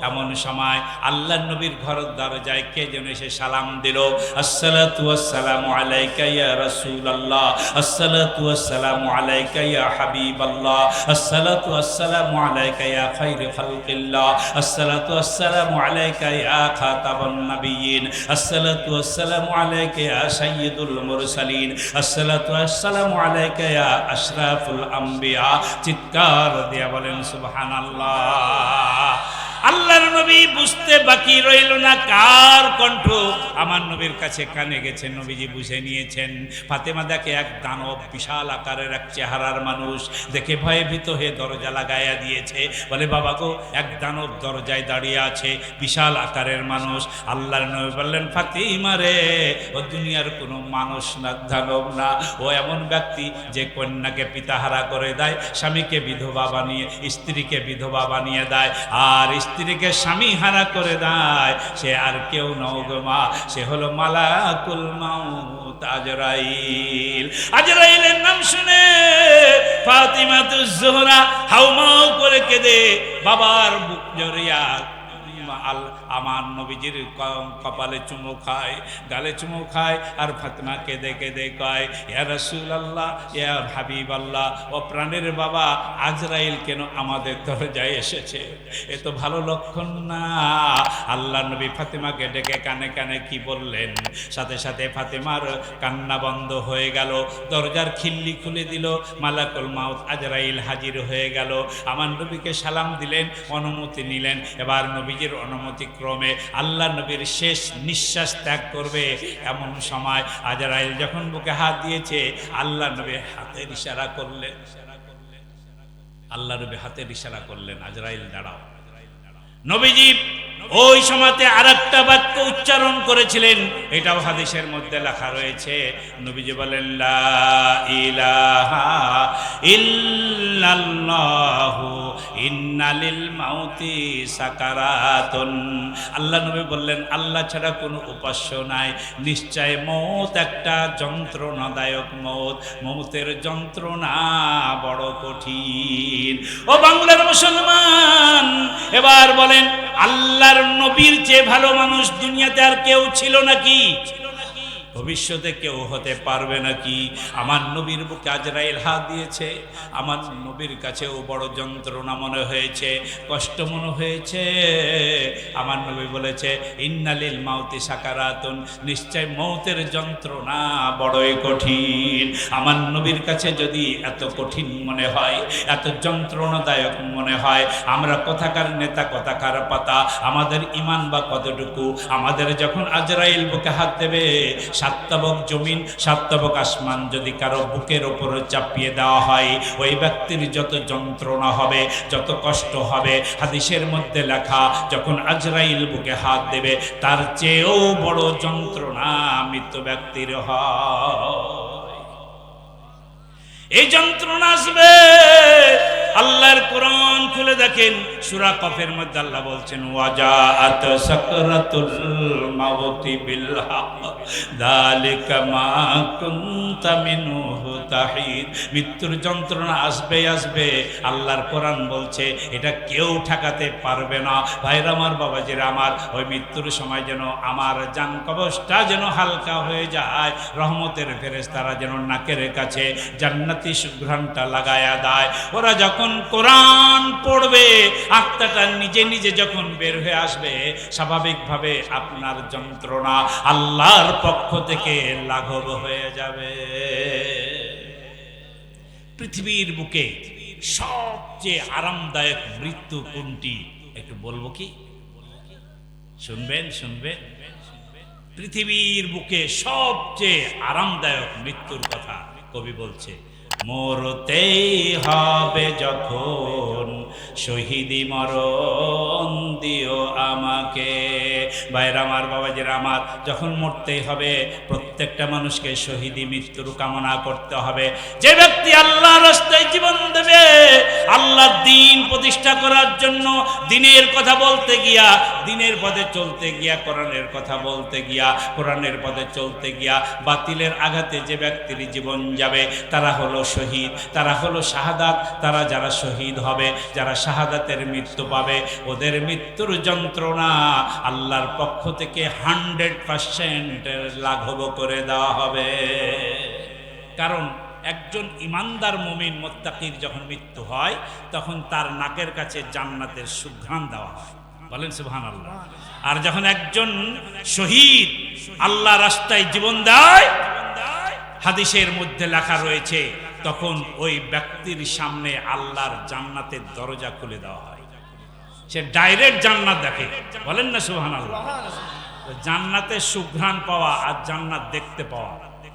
এমন সময় আল্লাহর নবীর ঘরের দরজায় কে যেন এসে সালাম দিল, আসসালাতু ওয়াসসালামু আলাইকা ইয়া রাসূলুল্লাহ, আসসালাতু ওয়াসসালামু আলাইকা ইয়া হাবিবাল্লাহ, আসসালাতু ওয়াসসালামু আলাইকা ইয়া খায়রুল খালকিল্লাহ, আসসালাতু ওয়াসসালামু আলাইকা ইয়া খাতাবান নাবিয়্যিন, আসসালাতু ওয়াসসালামু আলাইকা ইয়া সাইয়্যিদুল মুরসালিন, আসসালাতু ওয়াসসালামু আলাইকা ইয়া আশরাফুল আম্বিয়া। চিৎকার দিয়া বলেন সুবহানাল্লাহ। আল্লাহর নবী বুঝতে বাকি রইল না কার কণ্ঠ আমার নবীর কাছে কানে গেছে। নবীজি বুঝে নিয়েছেন। ফাতেমা দেখে এক দানব, বিশাল আকারের এক চেহারার মানুষ, দেখে ভয়ে ভীত হয়ে দরজা লাগাইয়া দিয়েছে। বলে বাবা গো, এক দানব দরজায় দাঁড়িয়ে আছে, বিশাল আকারের মানুষ। আল্লাহর নবী বললেন, ফাতিমা রে, ও দুনিয়ার কোনো মানুষ না, দানব না, ও এমন ব্যক্তি যে কন্যাকে পিতাহারা করে দেয়, স্বামীকে বিধবা বানিয়ে, স্ত্রীকে বিধবা বানিয়ে দেয়, আর স্ত্রীকে স্বামী হারা করে দেয়। সে আর কেউ নও গো মা, সে হলো মালাকুল মাউত আজরাইল। আজরাইলের নাম শুনে ফাতিমাতুজ জোহরা হাউমাউ করে কেঁদে বাবার বুক জড়িয়া আমার নবীজির কপালে চুমু খায়, গালে চুমু খায়, আর ফাতেমা কেঁদে কেঁদে কয়, ইয়া রাসূলুল্লাহ, ইয়া হাবিবাল্লাহ, ও প্রাণের বাবা, আজরাইল কেন আমাদের দরজায় এসেছে? এ তো ভালো লক্ষণ না। আল্লাহ নবী ফাতেমাকে ডেকে কানে কানে কি বললেন, সাথে সাথে ফাতেমার কান্না বন্ধ হয়ে গেল। দরজার খিল্লি খুলে দিল, মালাকুল মাউত আজরাইল হাজির হয়ে গেল। আমার নবীকে সালাম দিলেন, অনুমতি নিলেন। এবার নবীজির অনুমতি ক্রমে আল্লাহ নবীর শেষ নিঃশ্বাস ত্যাগ করবে। এমন সময় আজরাইল যখন বুকে হাত দিয়েছে, আল্লাহ নবী হাতের ইশারা করলেন। আল্লাহ নবী হাতের ইশারা করলেন, আজরাইল দাঁড়াও। নবীজি ওই সময়তে আরেকটা বাক্য উচ্চারণ করেছিলেন, এটাও হাদিসের মধ্যে লেখা রয়েছে। নবীজি বলেন, লা ইলাহা ইল্লাল্লাহু ইন্না লিল মাউতি সাকারাতুন। আল্লাহ নবী বললেন, আল্লাহ ছাড়া কোনো উপাস্য নাই, নিশ্চয় মৌত একটা যন্ত্রণাদায়ক মৌত, মৌতের যন্ত্রণা বড় কঠিন। ও বাংলার মুসলমান, এবার বলেন, আল্লাহর নবীর চেয়ে ভালো মানুষ দুনিয়াতে আর কেউ ছিল নাকি? ভবিষ্যতে কেউ হতে পারবে নাকি? আমার নবীর বুকে আজরাইল হাত দিয়েছে, আমার নবীর কাছেও বড় যন্ত্রণা মনে হয়েছে, কষ্ট মনে হয়েছে। আমার নবী বলেছে, ইন্নালিল মাউতি সাকারাতুন, নিশ্চয় মৌতের যন্ত্রণা বড়ই কঠিন। আমার নবীর কাছে যদি এত কঠিন মনে হয়, এত যন্ত্রণাদায়ক মনে হয়, আমরা কোথাকার নেতা, কোথাকার পাতা, আমাদের ইমান বা কতটুকু? আমাদের যখন আজরাইল বুকে হাত দেবে, 7 তবক জমিন 7 তবক আসমান যদি কারো বুকের ওপরে চাপিয়ে দেওয়া হয়, ওই ব্যক্তির যত যন্ত্রণা হবে, যত কষ্ট হবে, হাদিসের মধ্যে লেখা, যখন আজরাইল বুকে হাত দেবে, তার চেয়েও বড় যন্ত্রণা মৃত ব্যক্তির হয়। এই যন্ত্রণা আসবে। আল্লাহর কোরআন খুলে দেখেন, সূরা কফের মধ্যে আল্লাহ বলছেন, ওয়াজাআত সাকরাতুল মাউতি বিল হক যালিকা মা কুনতা মিনহু তাহিদ। মৃত্যুর যন্ত্রণা আসবে আসবে। আল্লাহর কোরআন বলছে এটা কেউ ঠেকাতে পারবে না। ভাইরা আমার, বাবাজিরা আমার, ওই মৃত্যুর সময় যেন আমার জান কবজটা যেন হালকা হয়ে যায়, রহমতের ফেরেশতারা যেন নাকের কাছে জান্নাতি সুঘ্রাণটা লাগায়া দেয়। ওরা যখন কোরআন পড়বে, আত্মাটা নিজে নিজে যখন বের হয়ে আসবে, স্বাভাবিকভাবে আপনার যন্ত্রণা আল্লাহর পক্ষ থেকে লাঘব হয়ে যাবে। পৃথিবীর বুকে সবচেয়ে আরামদায়ক মৃত্যু কোনটি একটু বলবো কি? শুনবেন শুনবেন। পৃথিবীর বুকে সবচেয়ে আরামদায়ক মৃত্যুর কথা কবি বলছে, মরতেই হবে যখন শহীদি মরণ দিও আমাকে। ভাইরা আমার, বাবাজিরা আমার, যখন মরতেই হবে, প্রত্যেকটা মানুষকে শহীদি মৃত্যুর কামনা করতে হবে। যে ব্যক্তি আল্লাহর রাস্তায় জীবন দেবে, আল্লাহর দ্বীন প্রতিষ্ঠা করার জন্য, দ্বীনের কথা বলতে গিয়া, দ্বীনের পথে চলতে গিয়া, কোরআনের কথা বলতে গিয়া, কোরআনের পথে চলতে গিয়া বাতিলের আঘাতে যে ব্যক্তির জীবন যাবে, তারা হলো শহীদ, তারা হলো শাহাদাত। তারা যারা শহীদ হবে, যারা শাহাদাতের মৃত্যু পাবে, ওদের মৃত্যুর যন্ত্রণা আল্লাহর পক্ষ থেকে 100% লাঘব করে দেওয়া হবে। কারণ একজন ইমানদার মুমিন মুত্তাকির যখন মৃত্যু হয়, তখন তার নাকের কাছে জান্নাতের সুঘ্রাণ দেওয়া হয়। বলেন সুবহানাল্লাহ। আর যখন একজন শহীদ আল্লাহ রাস্তায় জীবন দেয়, হাদিসের মধ্যে লেখা রয়েছে, তখন ওই ব্যক্তির সামনে আল্লাহর জান্নাতের দরজা খুলে দেওয়া হয়, সে ডাইরেক্ট জান্নাত দেখে। বলেন না সুবহানাল্লাহ। জান্নাতের সুঘ্রাণ পাওয়া আর জান্নাত দেখতে পাওয়া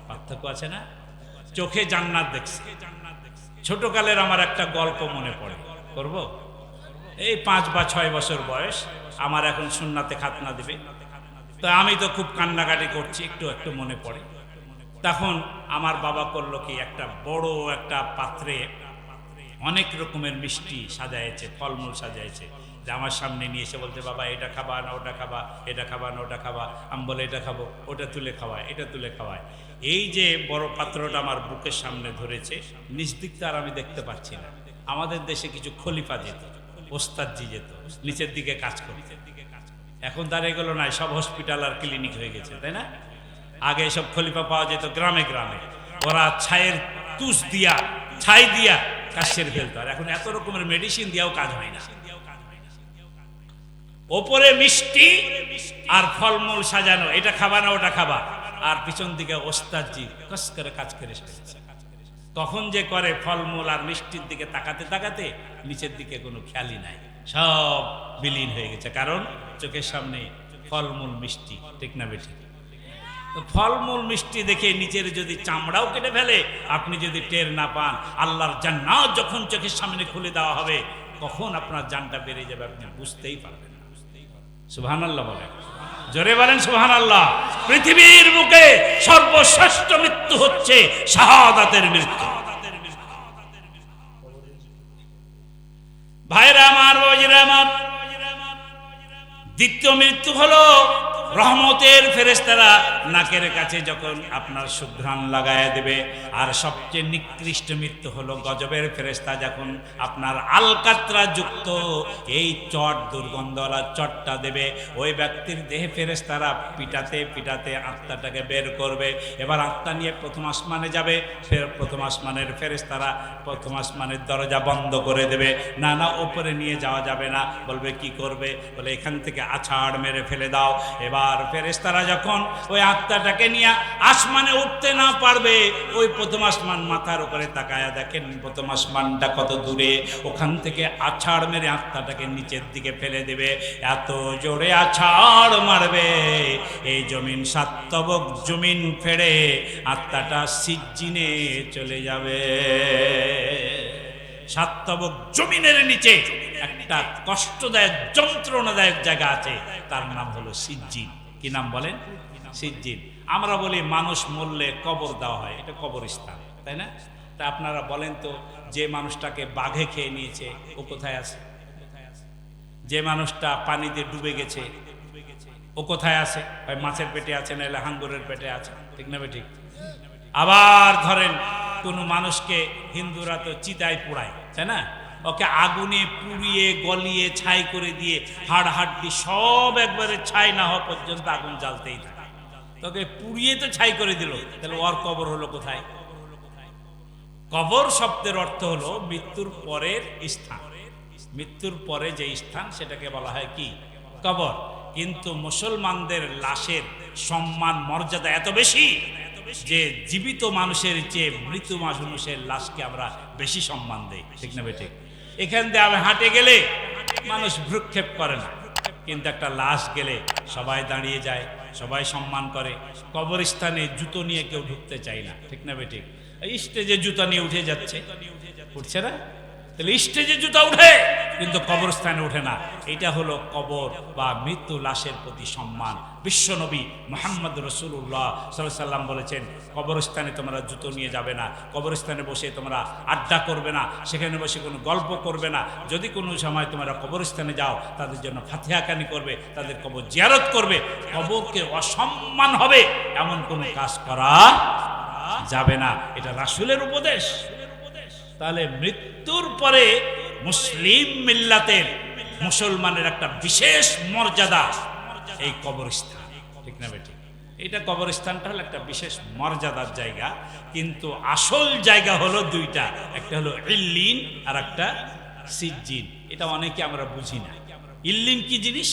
পার্থক্য আছে না? চোখে জান্নাত দেখছে। ছোটকালের আমার একটা গল্প মনে পড়ে, করব? এই 5 বা 6 বছর বয়স, আমার এখন সুন্নাতে খাতনা দিবে, তো আমি তো খুব কান্নাকাটি করছি, একটু একটু মনে পড়ে। তখন আমার বাবা করলো কি, একটা বড় একটা পাত্রে অনেক রকমের মিষ্টি সাজাইছে, ফলমূল সাজাইছে, যে আমার সামনে নিয়ে এসে বলছে, বাবা এটা খাবা না ওটা খাবা, এটা খাবা না ওটা খাবা। আমি বলে এটা খাবো, ওটা তুলে খাওয়ায়, এটা তুলে খাওয়ায়। এই যে বড় পাত্রটা আমার বুকের সামনে ধরেছে, নিজ দিকটা আর আমি দেখতে পাচ্ছি না। আমাদের দেশে কিছু খলিফা যেত, ওস্তাদজি যেত, নিচের দিকে কাজ করতে। এখন তার এগুলো নাই, সব হসপিটাল আর ক্লিনিক হয়ে গেছে, তাই না? আগে সব খলিফা পাওয়া যেত গ্রামে গ্রামে, ওরা ছাইয়ের তুষ দিয়া, ছাই দিয়া কাজ সেরে ফেলতো। আর এখন এত রকমের মেডিসিন দিয়েও কাজ হয় না। ওপরে মিষ্টি আর ফলমূল সাজানো, এটা খাবা না ওটা খাবা, আর পিছন দিকে ওস্তাদজি কস করে কাজ করে এসেছে। কখন যে করে ফলমূল আর মিষ্টির দিকে তাকাতে তাকাতে নিচের দিকে কোনো খেয়ালই নাই, সব বিলীন হয়ে গেছে। কারণ চোখের সামনে ফলমূল মিষ্টি, ঠিক না বেঠিক? ফলমূল মিষ্টি দেখে নিচের যদি চামড়াও কেটে ফেলে, আপনি যদি টের না পান, আল্লাহর জান্নাত যখন চোখের সামনে খুলে দেওয়া হবে, কখন আপনার জানটা বেড়ে যাবে আপনি বুঝতেই পারবেন না। সুবহানাল্লাহ বলেন, জোরে বলেন সুবহানাল্লাহ। পৃথিবীর বুকে সর্বশ্রেষ্ঠ মৃত্যু হচ্ছে শাহাদাতের মৃত্যু। ভাইরা আমার, বাবাজিরা আমার, দ্বিতীয় মৃত্যু হলো রহমতের ফেরেশতারা নাকের কাছে যখন আপনার সুঘ্রাণ লাগায় দেবে। আর সবচেয়ে নিকৃষ্ট মৃত্যু হলো গজবের ফেরেশতা যখন আপনার আলকাতরা যুক্ত এই চট, দুর্গন্ধওয়ালা চটটা দেবে, ওই ব্যক্তির দেহে ফেরেশতারা পিটাতে পিটাতে আত্মাটাকে বের করবে। এবার আত্মা নিয়ে প্রথম আসমানে যাবে, ফের প্রথম আসমানের ফেরেশতারা প্রথম আসমানের দরজা বন্ধ করে দেবে। না না, ওপরে নিয়ে যাওয়া যাবে না। বলবে কি করবে? বলে এখান থেকে আছাড় মেরে ফেলে দাও। এবার ফেরেশতারা যখন ওই আত্মাটাকে নিয়ে আসমানে উঠতে না পারবে, ওই প্রথম আসমান মাথার উপরে তাকায়া দেখেন প্রথম আসমানটা কত দূরে, ওখান থেকে আছাড় মেরে আত্মাটাকে নিচের দিকে ফেলে দেবে। এত জোরে আছাড় মারবে, এই জমিন 7 তবক জমিন ফেড়ে আত্মাটা সিজ্জিনে চলে যাবে। 7 তবক জমিনের নিচে একটা কষ্টদায়ক, যন্ত্রণাদায়ক জায়গা আছে, তার নাম হলো সিজ্জিন। কি নাম বলেন? সিজ্জিন। আমরা বলি মানুষ মরলে কবর দেওয়া হয়, এটা কবরস্থান, তাই না? তা আপনারা বলেন তো, যে মানুষটাকে বাঘে খেয়ে নিয়েছে ও কোথায় আছে? যে মানুষটা পানিতে ডুবে গেছে ও কোথায় আছে? হয় মাছের পেটে আছে, নাহলে হাঙ্গরের পেটে আছে, ঠিক না ঠিক? আবার ধরেন কোনো মানুষকে হিন্দুরা তো চিতায় পোড়ায়, তাই না? ওকে আগুনে পুড়িয়ে গলিয়ে ছাই করে দিয়ে হাড় হাড্ডি সব একবারে ছাই না হওয়া পর্যন্ত আগুন জ্বালতেই থাকে। তোকে পুড়িয়ে তো ছাই করে দিল, তাহলে ওর কবর হলো কোথায়? কবর শব্দের অর্থ হলো মৃত্যুর পরের স্থান। মৃত্যুর পরে যে স্থান সেটাকে বলা হয় কি? কবর। কিন্তু মুসলমানদের লাশের সম্মান মর্যাদা এত বেশি যে জীবিত মানুষের চেয়ে মৃত মানুষের লাশকে আমরা বেশি সম্মান দেই, ঠিক না বেঠিক? এখান দিয়ে আমি হাঁটে গেলে মানুষ ভ্রুক্ষেপ করে না, কিন্তু একটা লাশ গেলে সবাই দাঁড়িয়ে যায়, সবাই সম্মান করে। কবরস্থানে জুতো নিয়ে কেউ ঢুকতে চায় না, ঠিক না বেঠিক? স্টেজে জুতা নিয়ে উঠে যাচ্ছে, উঠছে না? তাহলে স্টেজে জুতা উঠে, কিন্তু কবরস্থানে ওঠে না। এটা হলো কবর বা মৃত্যু লাশের প্রতি সম্মান। বিশ্বনবী মুহাম্মদ রাসূলুল্লাহ সাল্লাল্লাহু আলাইহি সাল্লাম বলেছেন, কবরস্থানে তোমরা জুতো নিয়ে যাবে না, কবরস্থানে বসে তোমরা আড্ডা করবে না, সেখানে বসে কোনো গল্প করবে না। যদি কোনো সময় তোমরা কবরস্থানে যাও, তাদের জন্য ফাতিহাকানি করবে, তাদের কবর জিয়ারত করবে। কবরকে অসম্মান হবে এমন কোনো কাজ করা যাবে না। এটা রাসূলের উপদেশ। তাহলে মৃত্যুর পরে মুসলিম মিল্লাতের মুসলমানের একটা বিশেষ মর্যাদা এই কবরস্থান, ঠিক না বেঠিক? এটা কবরস্থানটা হলো একটা বিশেষ মর্যাদার জায়গা, কিন্তু আসল জায়গা হলো দুইটা, একটা হলো ইল্লিন আর একটা সিজ্জিন। এটা অনেকে আমরা বুঝি না। ইল্লিন কি জিনিস?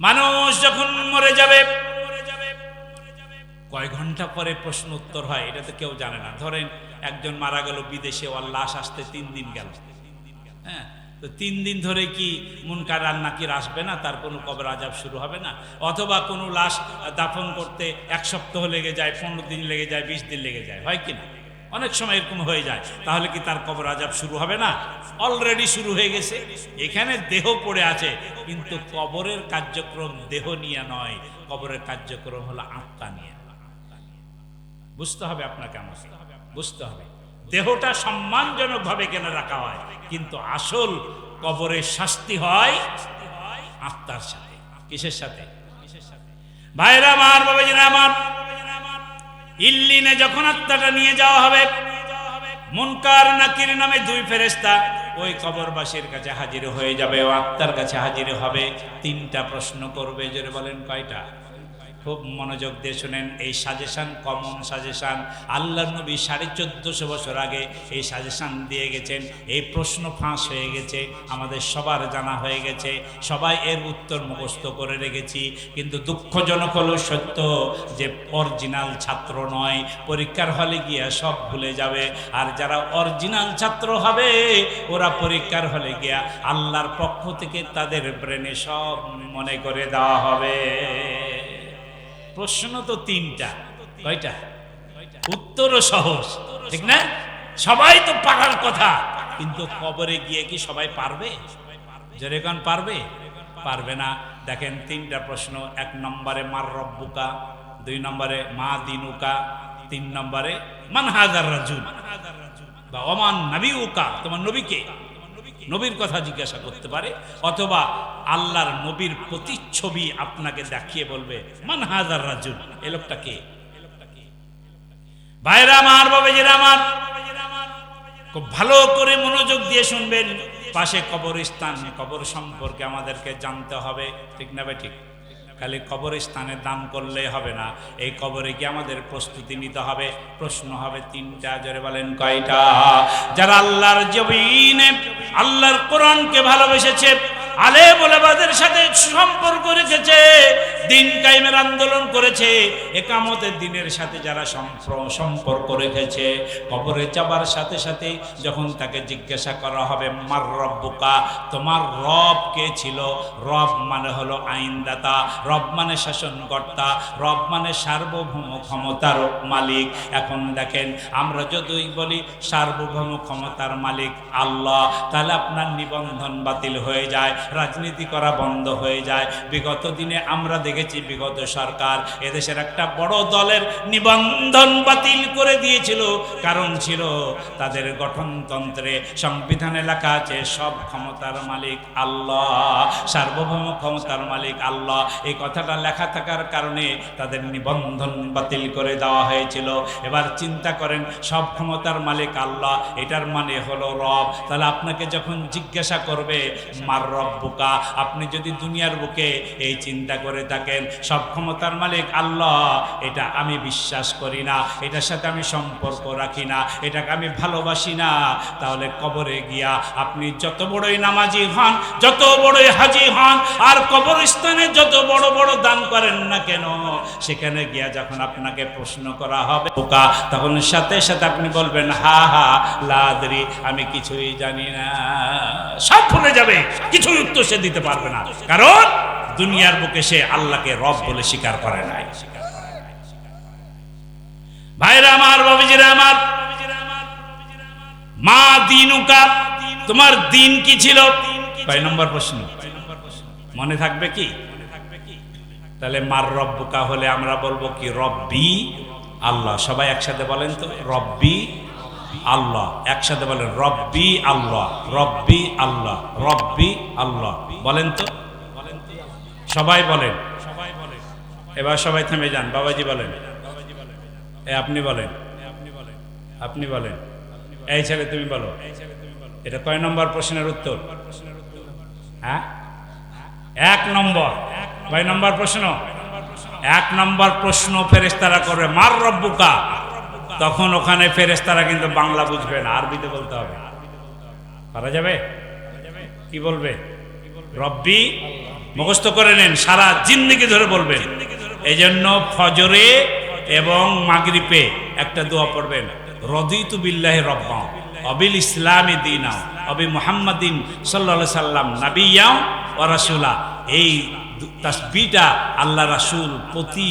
মানুষ যখন মরে যাবে কয় ঘন্টা পরে প্রশ্ন উত্তর হয় এটা তো কেউ জানে না। ধরেন একজন মারা গেল বিদেশে, ওর লাশ আসতে 3 দিন গেল, হ্যাঁ, তো 3 দিন ধরে কি মুনকার আর নাকির আসবে না? তার কোনো কবর আজাব শুরু হবে না? অথবা কোনো লাশ দাফন করতে 1 সপ্তাহ লেগে যায়, 15 দিন লেগে যায়, 20 দিন লেগে যায়, হয় কি না? অনেক সময় এরকম হয়ে যায়। তাহলে কি তার কবর আজাব শুরু হবে না? অলরেডি শুরু হয়ে গেছে। এখানে দেহ পড়ে আছে, কিন্তু কবরের কার্যক্রম দেহ নিয়ে নয়, কবরের কার্যক্রম হলো আত্মা নিয়ে। বুঝতে হবে আপনাকে, আমার বুঝতে হবে। দেহটা সম্মানজনক ভাবে কেন রাখা হয়, কিন্তু আসল কবরের শাস্তি হয় আত্মার সাথে। কিসের সাথে? ভাইরা আমার, বাবাজিরা আমার, ইল্লিনে যখন আত্মাটা নিয়ে যাওয়া হবে, মুনকার নাকির নামে 2 ফেরেশতা ওই কবরবাসীর কাছে হাজির হয়ে যাবে, ও আত্মার কাছে হাজির হবে। 3টা প্রশ্ন করবে। জোরে বলেন কয়টা? খুব মনোযোগ দিয়ে শুনেন, এই সাজেশন কমন সাজেশন। আল্লাহর নবী 1450 বছর আগে এই সাজেশন দিয়ে গেছেন। এই প্রশ্ন ফাঁস হয়ে গেছে, আমাদের সবার জানা হয়ে গেছে, সবাই এর উত্তর মুখস্থ করে রেখেছি। কিন্তু দুঃখজনক হলো সত্য যে অরিজিনাল ছাত্র নয়, পরীক্ষার হলে গিয়া সব ভুলে যাবে। আর যারা অরিজিনাল ছাত্র হবে ওরা পরীক্ষার হলে গিয়া আল্লাহর পক্ষ থেকে তাদের ব্রেনে সব মনে করে দেওয়া হবে। প্রশ্ন তো 3টা, কয়টা? উত্তরও সহজ, ঠিক না? সবাই তো পারার কথা, কিন্তু কবরে গিয়ে কি সবাই পারবে? যেরকম পারবে? পারবে না। দেখেন 3টা প্রশ্ন। 1 নম্বরে মার রব্বুকা, 2 নম্বরে মা দিনুকা, 3 নম্বরে মান হাযার রাজুল বা ওমান নবিউকা, তোমার নবীকে, নবীর কথা জিজ্ঞাসা করতে পারে, অথবা আল্লাহর নবীর প্রতিচ্ছবি আপনাকে দেখিয়ে বলবে মান হাযার রাজুল, এই লোকটা কে? ভাইরা আমার, বাবাজিরা আমার, খুব ভালো করে মনোযোগ দিয়ে শুনবেন। পাশে কবরস্থান, কবর সম্পর্কে আমাদেরকে জানতে হবে, ঠিক না ভাই? ঠিক। খালি কবরস্থানে দান করলে হবে না, এই কবরে কি আমাদের প্রস্তুতি নিতে হবে। প্রশ্ন হবে 3টা। জোরে বলেন কয়টা? যারা আল্লাহর জমিনে আল্লাহর কোরআনকে ভালোবেসেছে, আলেম ওলামাদের সাথে সম্পর্ক রেখেছে, দিন কায়েমের আন্দোলন করেছে, একামতের দিনের সাথে যারা সম্পর্ক রেখেছে, কবরে যাবার সাথে সাথে যখন তাকে জিজ্ঞাসা করা হবে মার রব্বুকা, তোমার রব কে ছিল? রব মানে হলো আইনদাতা, রব মানে শাসনকর্তা, রব মানে সার্বভৌম ক্ষমতার মালিক। এখন দেখেন, আমরা যতই বলি সার্বভৌম ক্ষমতার মালিক আল্লাহ, তাহলে আপনার নিবন্ধন বাতিল হয়ে যায়, রাজনীতি করা বন্ধ হয়ে যায়। বিগত দিনে আমরা দেখেছি, বিগত সরকার এদেশের একটা বড় দলের নিবন্ধন বাতিল করে দিয়েছিল। কারণ ছিল তাদের গঠনতন্ত্রে, সংবিধানে লেখা আছে সব ক্ষমতার মালিক আল্লাহ, সার্বভৌম ক্ষমতার মালিক আল্লাহ। এই কথাটা লেখা থাকার কারণে তাদের নিবন্ধন বাতিল করে দেওয়া হয়েছিল। এবার চিন্তা করেন, সব ক্ষমতার মালিক আল্লাহ, এটার মানে হলো রব। তাহলে আপনাকে যখন জিজ্ঞাসা করবে মার রব্বুকা, আপনি যদি দুনিয়ার বুকে এই চিন্তা করে থাকেন সব ক্ষমতার মালিক আল্লাহ, এটা আমি বিশ্বাস করি না, এটার সাথে আমি সম্পর্ক রাখি না, এটাকে আমি ভালোবাসি না, তাহলে কবরে গিয়া আপনি যত বড়ই নামাজি হন, যত বড়ই হাজি হন, আর কবরস্থানে যত বড় বড় দান করেন না কেন, সেখানে গিয়া যখন আপনাকে প্রশ্ন করা হবে বোকা, তখন সাথে সাথে আপনি বলবেন হা হা লাদরি, আমি কিছুই জানি না। সব ভুলে যাবে, কিছুই উত্তর সে দিতে পারবে না, কারণ দুনিয়ার বুকে সে আল্লাহকে রব বলে স্বীকার করে নাই। ভাইরা আমার, বাবাজিরা আমার, মা দিনুকা, তোমার দিন কি ছিল? 6 নম্বর প্রশ্ন। মনে থাকবে কি? তাহলে মার রব্বুকা হলে আমরা বলবো কি? রব্বি আল্লাহ। সবাই একসাথে বলেন তো, রব্বি আল্লাহ। একসাথে বলেন, রব্বি আল্লাহ, রব্বি আল্লাহ, রব্বি আল্লাহ। বলেন তো, সবাই বলেন। এবার সবাই থেমে যান। বাবাজি বলেন, আপনি বলেন, আপনি বলেন, এই ছেলে তুমি বলো, এটা কয় নম্বর প্রশ্নের উত্তর? হ্যাঁ, 1 নম্বর। কয় নম্বর প্রশ্ন? 1 নম্বর প্রশ্ন ফেরেশতারা করবে, মার রব্বুকা। তখন ওখানে ফেরেশতারা কিন্তু বাংলা বুঝবে না, আরবিতে বলতে হবে। পারা যাবে? কি বলবে? রব্বি। মুখস্থ করে নেন, সারা জিন্দেগি ধরে বলবেন। এই জন্য ফজরে এবং মাগরিবে একটা দোয়া পড়বেন, রদিতু বিল্লাহি রব্বা অবিল ইসলামি দীনা অবি মুহাম্মাদিন সাল্লাল্লাহু আলাইহি সাল্লাম নাবিয়্যা ওয়া রাসূলা। এই তাসবিহটা আল্লাহ রাসূল প্রতি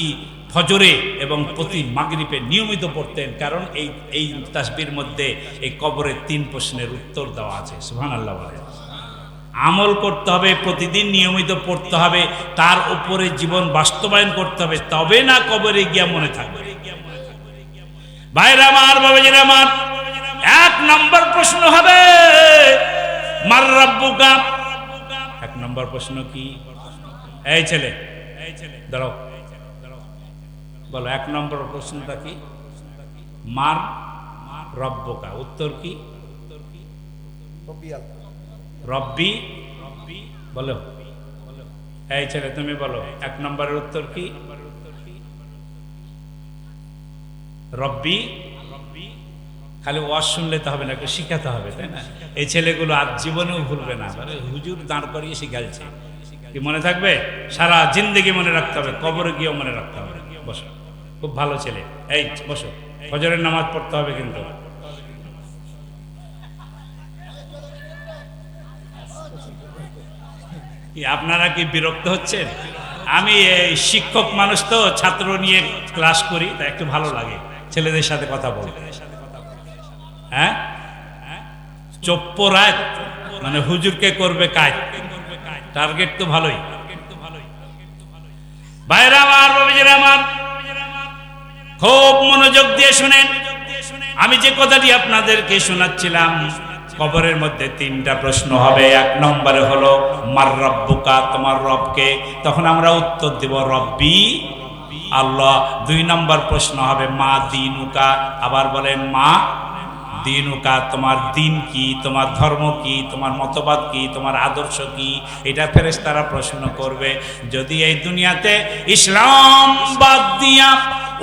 ফজরে এবং প্রতি মাগরিবে নিয়মিত পড়তেন, কারণ এই তাসবিহর মধ্যে এই কবরের 3 প্রশ্নের উত্তর দেওয়া আছে। সুবহানাল্লাহ বলে আমল করতে হবে, প্রতিদিন নিয়মিত পড়তে হবে, তার উপরে জীবন বাস্তবায়ন করতে হবে, তবে না কবরে গিয়া মনে থাকবে। ভাইরা আমার, বাবাজিরা আমার, 1 নম্বর প্রশ্ন হবে মার রব্বুকা। 1 নম্বর প্রশ্ন কি? এই ছেলে দাঁড়াও, বলো 1 নম্বর প্রশ্নটা কি? মার রব্বুকা। উত্তর কি? রব্বি। বলো, এই ছেলে তুমি বলো 1 নম্বরের উত্তর কি? রব্বি। খালি ওয়াজ শুনলে তো হবে না, একটু শিখাতে হবে, তাই না? এই ছেলেগুলো আর জীবনেও ভুলবে না, হুজুর দাঁড় করিয়ে শিখাইছে, কি মনে থাকবে? সারা জিন্দেগি মনে রাখতে হবে, কবরে গিয়েও মনে রাখতে হবে। বসো, খুব ভালো ছেলে, এই বসো। ফজরের নামাজ পড়তে হবে কিন্তু। আপনারা কি বিরক্ত হচ্ছেন? আমি শিক্ষক মানুষ তো, ছাত্র নিয়ে ক্লাস করি, তা একটু ভালো লাগে ছেলেদের সাথে কথা বলতে। হ্যাঁ, চোপ্পরায় মানে হুজুরকে করবে কাজ, টার্গেট তো ভালোই। ভাইরা আমার, বাবাজিরা আমার, খুব মনোযোগ দিয়ে শুনেন। আমি যে কথাটি আপনাদেরকে শোনাচ্ছিলাম, কবরের মধ্যে 3টা প্রশ্ন হবে। 1 নম্বরে হলো মার রব্বুকা, তোমার রবকে। তখন আমরা উত্তর দেব রব্বি আল্লাহ। 2 নম্বর প্রশ্ন হবে মা দীনুকা। আবার বলেন মা দীনুকা, তোমার দিন কি, তোমার ধর্ম কি, তোমার মতবাদ কি, তোমার আদর্শ কি, এটা ফেরেশতারা প্রশ্ন করবে। যদি এই দুনিয়াতে ইসলাম বাদ দিয়া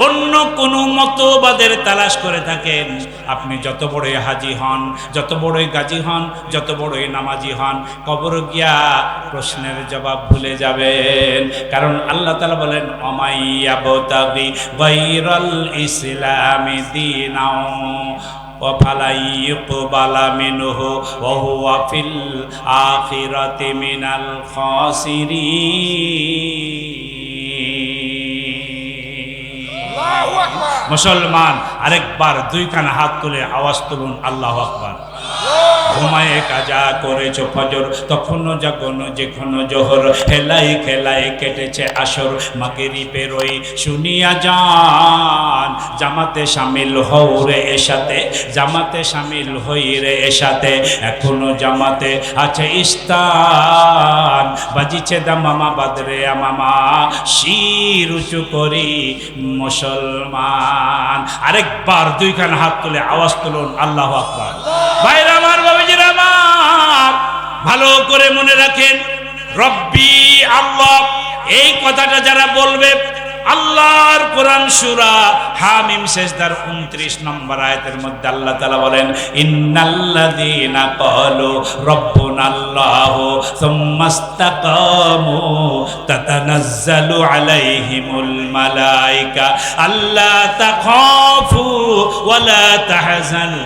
অন্য কোন মতবাদের তালাশ করে থাকেন, আপনি যত বড়ই হাজি হন, যত বড়ই গাজী হন, যত বড়ই নামাজি হন, কবর গিয়া প্রশ্নের জবাব ভুলে যাবেন। কারণ আল্লাহ তাআলা বলেন অমাইয়াবতাগি গায়রাল ইসলামি দীনাও ওয়া ফালাই ইকবালা মিনহু ওয়া হুয়া ফিল আখিরাতি মিনাল খাসিরিন। মুসলমান আরেকবার 2 কানা হাত তুলে আওয়াজ তুলুন, আল্লাহু আকবার। ঘুমায়ে কাজা করেছো ফজর, তখনও জাগনো যেখনো জোহর, হেলাই খেলাই কেটেছে আসর, মাগরিবের ওই শুনিয়া যান, জামাতে শামিল হও রে এসাতে, জামাতে শামিল হই রে এসাতে, এখনো জামাতে আছে ইস্তান, বাজিছে দামামা বাদরে আমামা, শির উঁচু করি মুসলমান। আরেকবার 2 কান হাত তুলে আওয়াজ তুলুন, আল্লাহু আকবার। ভাইরা আমার, বাবাজিরা আমার, ভালো করে মনে রাখেন, রব্বি আল্লাহ, এই কথাটা যারা বলবে, আল্লাহর কোরআন সূরা হামিম সেজদার 29 নম্বর আয়াতের মধ্যে আল্লাহ তাআলা বলেন ইন্নাল্লাযীনা ক্বালু রাব্বুনাল্লাহু সুম্মাস্তাকামু তাতানাজ্জালু আলাইহিমুল মালায়েকা আল্লা তাখাফু ওয়া লা তাহজানু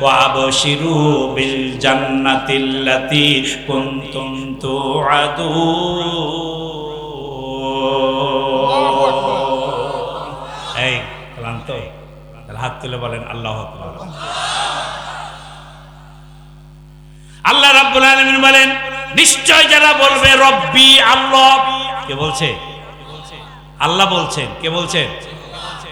ওয়া আবশিরু বিল জান্নাতিল্লাতী কুনতুম তুআদুন। এই ক্লান্ত, হাত তুলে বলেন আল্লাহু আকবার। আল্লাহ রাব্বুল আলামিন বলেন নিশ্চয় যারা বলবে রব্বি আল্লাহ, কে বলছে? আল্লাহ বলছেন। কে বলছেন?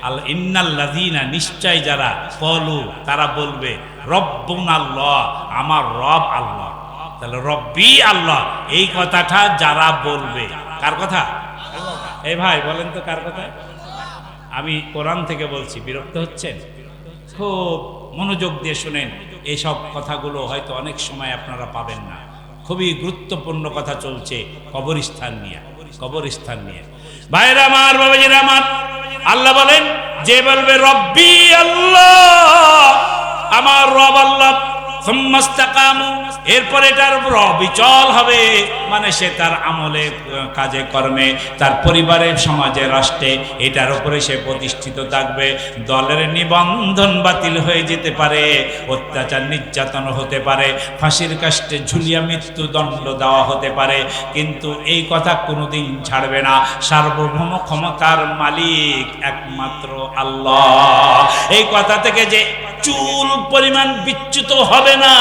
আল্লাহ। ইন্নাল্লাযীনা, নিশ্চয় যারা, ক্বালু, তারা বলবে রব্বুনাল্লাহ, আমার রব আল্লাহ। তাহলে রব্বি আল্লাহ, এই কথাটা যারা বলবে, কার কথা? এই ভাই বলেন তো কার কথা? আমি কোরআন থেকে বলছি, বিরক্ত হচ্ছেন? খুব মনোযোগ দিয়ে শুনেন, এইসব কথাগুলো হয়তো অনেক সময় আপনারা পাবেন না। খুবই গুরুত্বপূর্ণ কথা চলছে কবরস্থান নিয়ে, কবরস্থান নিয়ে। ভাইরা আমার, বাবাজিরা আমার, আল্লাহ বলেন, যে বলবে রব্বি আল্লাহ, আমার রব আল্লাহ, সুম্মাস্তাকামু, এরপর এটার উপর অবিচল হবে, মানে সে তার আমলে, কাজে কর্মে, তার পরিবারে, সমাজে, রাষ্ট্রে এটার উপরে সে প্রতিষ্ঠিত থাকবে। দলের নিবন্ধন বাতিল হয়ে যেতে পারে, অত্যাচার নির্যাতন হতে পারে, ফাঁসির কাস্টে ঝুলিয়া মৃত্যুদণ্ড দেওয়া হতে পারে, কিন্তু এই কথা কোনোদিন ছাড়বে না। সার্বভৌম ক্ষমতার মালিক একমাত্র আল্লাহ। এই কথা থেকে যে চুল পরিমাণ বিচ্যুত হবে না।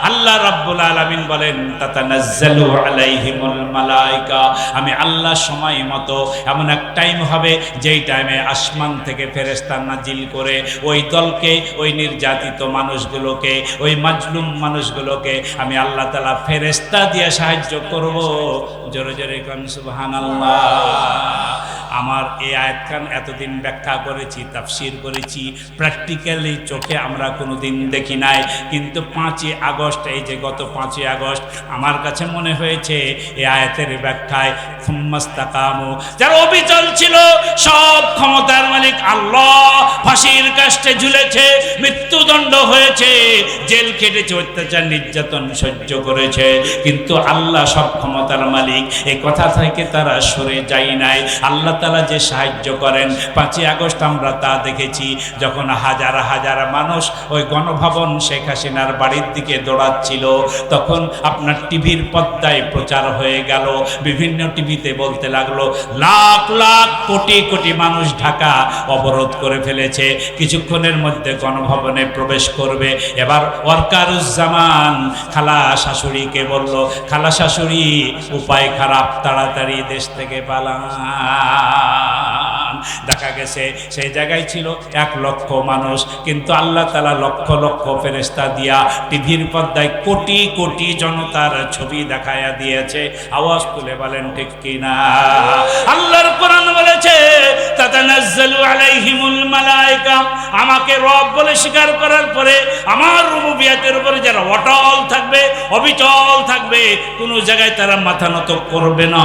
আল্লাহ রাব্বুল আলামিন বলেন, তাতানাজ্জালু আলাইহিমুল মালায়েকা, আমি আল্লাহ সময় মতো এমন এক টাইম হবে যেই টাইমে আসমান থেকে ফেরেশতা নাজিল করে ওই দলকে, ওই নির্যাতিত মানুষগুলোকে, ওই মাজলুম মানুষগুলোকে আমি আল্লাহ তাআলা ফেরেশতা দিয়ে সাহায্য করব। জোরে জোরে কোন সুবহানাল্লাহ। আমার এই আয়াতখান এতদিন ব্যাখ্যা করেছি, তাফসীর করেছি, প্র্যাকটিক্যালি চোখে আমরা কোনোদিন দেখি নাই, কিন্তু 5ই আগস্ট, এই যে গত 5ই আগস্ট, আমার কাছে মনে হয়েছে এই আয়াতের ব্যাখ্যায় সুম্মাস্তাকামু, যারা অবিচল ছিল, সব ক্ষমতার মালিক আল্লাহ, ফাঁসির কাস্টে ঝুলেছে, মৃত্যুদণ্ড হয়েছে, জেল খেটেছে, অত্যাচার নির্যাতন সহ্য করেছে, কিন্তু আল্লাহ সব ক্ষমতার মালিক, এই কথা থেকে তারা সরে যায় নাই। আল্লাহ তাআলা যে সাহায্য করেন, 5ই আগস্ট আমরা তা দেখেছি, যখন হাজার হাজার মানুষ ওই গণভবন শেখ হাসিনার বাড়ির দিকে দৌড়াচ্ছিল, তখন আপনার টিভির পর্দায় প্রচার হয়ে গেল, বিভিন্ন টিভিতে বলতে লাগলো, লাখ লাখ কোটি কোটি মানুষ ঢাকা অবরোধ করে ফেলেছে, কিছুক্ষণের মধ্যে গণভবনে প্রবেশ করবে। এবার ওয়াকারুজ্জামান খালা শাশুড়িকে বলল, খালা শাশুড়ি উপায় খারাপ, তাড়াতাড়ি দেশ থেকে পালান। দেখা গেছে সেই জায়গায় ছিল 1 লক্ষ মানুষ, কিন্তু আল্লাহ তাআলা লক্ষ লক্ষ ফেরেশতা দিয়া টিভির পর্দায় কোটি কোটি জনতার ছবি দেখায়া দিয়েছে। আওয়াজ তুলে বলেন ঠিক কিনা? আল্লাহর কোরআন বলেছে, তাতানাজ্জালু আলাইহিমুল মালায়েকা, আমাকে রব বলে স্বীকার করার পরে আমার রুবুবিয়তের উপরে যারা অটল থাকবে, অবিচল থাকবে, কোনো জায়গায় তারা মাথা নত করবে না,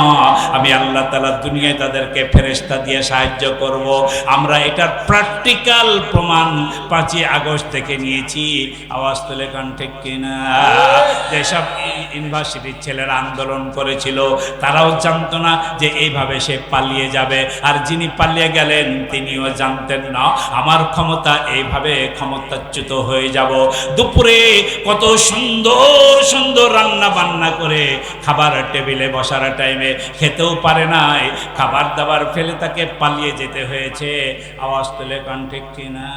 আমি আল্লাহ তাআলা দুনিয়ায় তাদেরকে ফেরেশতা দিয়ে সাহায্য করব। আমরা এটার প্র্যাকটিক্যাল প্রমাণ 5ই আগস্ট থেকে নিয়েছি। আওয়াজ তুলে কান ঠিক কিনা? যেসব ইউনিভার্সিটির ছেলেরা আন্দোলন করেছিল, তারাও জানতো না যে এইভাবে সে পালিয়ে যাবে, আর যিনি পালিয়ে গেলেন তিনিও জানতেন না আমার ক্ষমতা এইভাবে ক্ষমতাচ্যুত হয়ে যাব। দুপুরে কত সুন্দর সুন্দর রান্না বান্না করে খাবার টেবিলে বসার টাইমে খেতেও পারে নাই, খাবার দাবার ফেলে তাকে পালিয়ে যেতে হয়েছে। আওয়াজ তুলে কান ঠিক কিনা?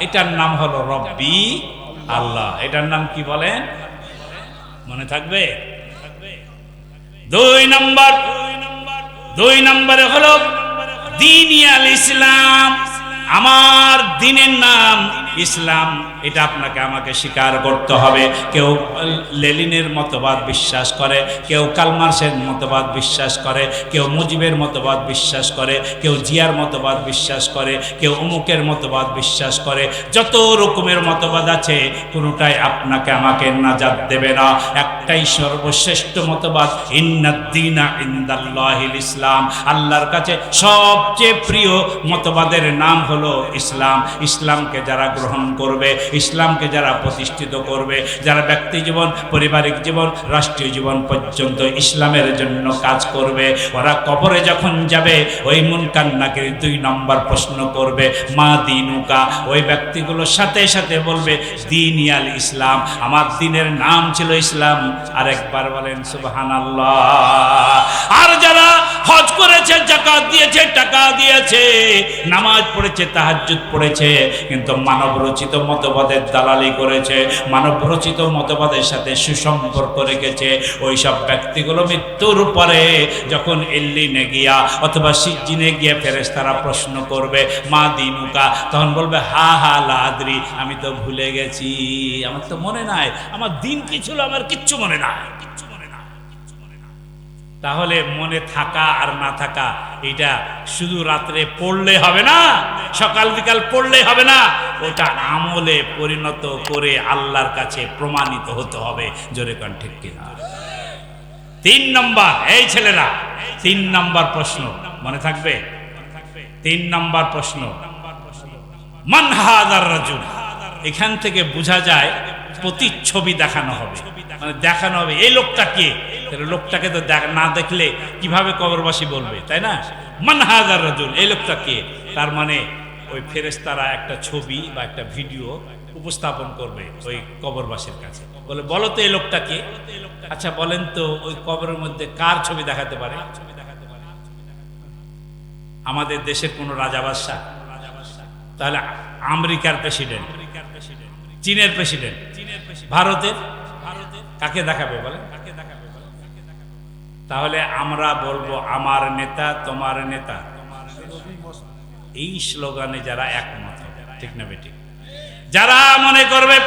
এটার নাম হলো রব্বি আল্লাহ। এটার নাম কি বলেন? মনে থাকবে? 2 নম্বরে হলো দীনিয়াল ইসলাম। আমার দিনের নাম ইসলাম, এটা আপনাকে আমাকে স্বীকার করতে হবে। কেউ লেনিনের মতবাদ বিশ্বাস করে, কেউ কালমার্সের মতবাদ বিশ্বাস করে, কেউ মুজিবের মতবাদ বিশ্বাস করে, কেউ জিয়ার মতবাদ বিশ্বাস করে, কেউ অমুকের মতবাদ বিশ্বাস করে। যত রকমের মতবাদ আছে, কোনোটাই আপনাকে আমাকে নাজাত দেবে না। একটাই সর্বশ্রেষ্ঠ মতবাদ, ইন্নাদ-দীনা ইনদাল্লাহিল ইসলাম। আল্লাহর কাছে সবচেয়ে প্রিয় মতবাদের নাম হলো ইসলাম। ইসলামকে যারা গ্রহণ করবে, ইসলামকে যারা প্রতিষ্ঠিত করবে, যারা ব্যক্তি জীবন, পারিবারিক জীবন, রাষ্ট্রীয় জীবন পর্যন্ত ইসলামের জন্য কাজ করবে, ওরা কবরে যখন যাবে ওই মুনকার নাকির 2 নম্বর প্রশ্ন করবে, মা দিনুকা। ওই ব্যক্তিগুলোর সাথে সাথে বলবে দীনিয়াল ইসলাম, আমার দিনের নাম ছিল ইসলাম। আরেকবার বলেন সুবহানাল্লাহ। আর যারা হজ করেছে, যাকাত দিয়েছে, টাকা দিয়েছে, নামাজ পড়েছে, তাহাজ্জুদ পড়েছে, কিন্তু মানব রচিত মতবাদের দালালি করেছে, মানব রচিত মতবাদের সাথে সুসম্পর্ক রেখেছে, ওই সব ব্যক্তিগুলো মৃত্যুর পরে যখন ইল্লিনে গিয়া অথবা সিজ্জিনে গিয়ে ফেরেশতারা প্রশ্ন করবে মা দিনুকা, তখন বলবে হা হা লা আদরি, আমি তো ভুলে গেছি, আমার তো মনে নাই, আমার দিন কি ছিল আমার কিচ্ছু মনে নাই। তাহলে মনে থাকা আর না থাকা এটা শুধু রাত্রে পড়লে হবে না, সকাল বিকাল পড়লেই হবে না, ওটা আমলে পরিণত করে আল্লাহর কাছে প্রমাণিত হতে হবে। জোরে কোন ঠিক কিনা? 3 নম্বর, এই ছেলেরা 3 নম্বর প্রশ্ন মনে থাকবে। 3 নম্বর প্রশ্ন, মান হাযার রাজুল। এখান থেকে বোঝা যায় প্রতিচ্ছবি দেখানো হবে, মানে দেখানো হবে এই লোকটা কে। তাহলে লোকটাকে তো না দেখলে কিভাবে কবরবাসী বলবে, তাই না? মান হাযার রাজুল, এই লোকটা কে। তার মানে ওই ফেরেশতারা একটা ছবি বা একটা ভিডিও উপস্থাপন করবে ওই কবরবাসীর কাছে, বলে বলো তো এই লোকটা কে। আচ্ছা বলেন তো ওই কবরের মধ্যে কার ছবি দেখাতে পারে? আমাদের দেশের কোন রাজা বাদশা? তাহলে আমেরিকার প্রেসিডেন্ট, চীনের প্রেসিডেন্ট, ভারতের, কাকে দেখাবে বলে? তাহলে আমরা বলবো আমার নেতা তোমার নেতা, এই স্লোগানে যারা একমত হবে, ঠিক না বেঠিক? যারা মনে করবে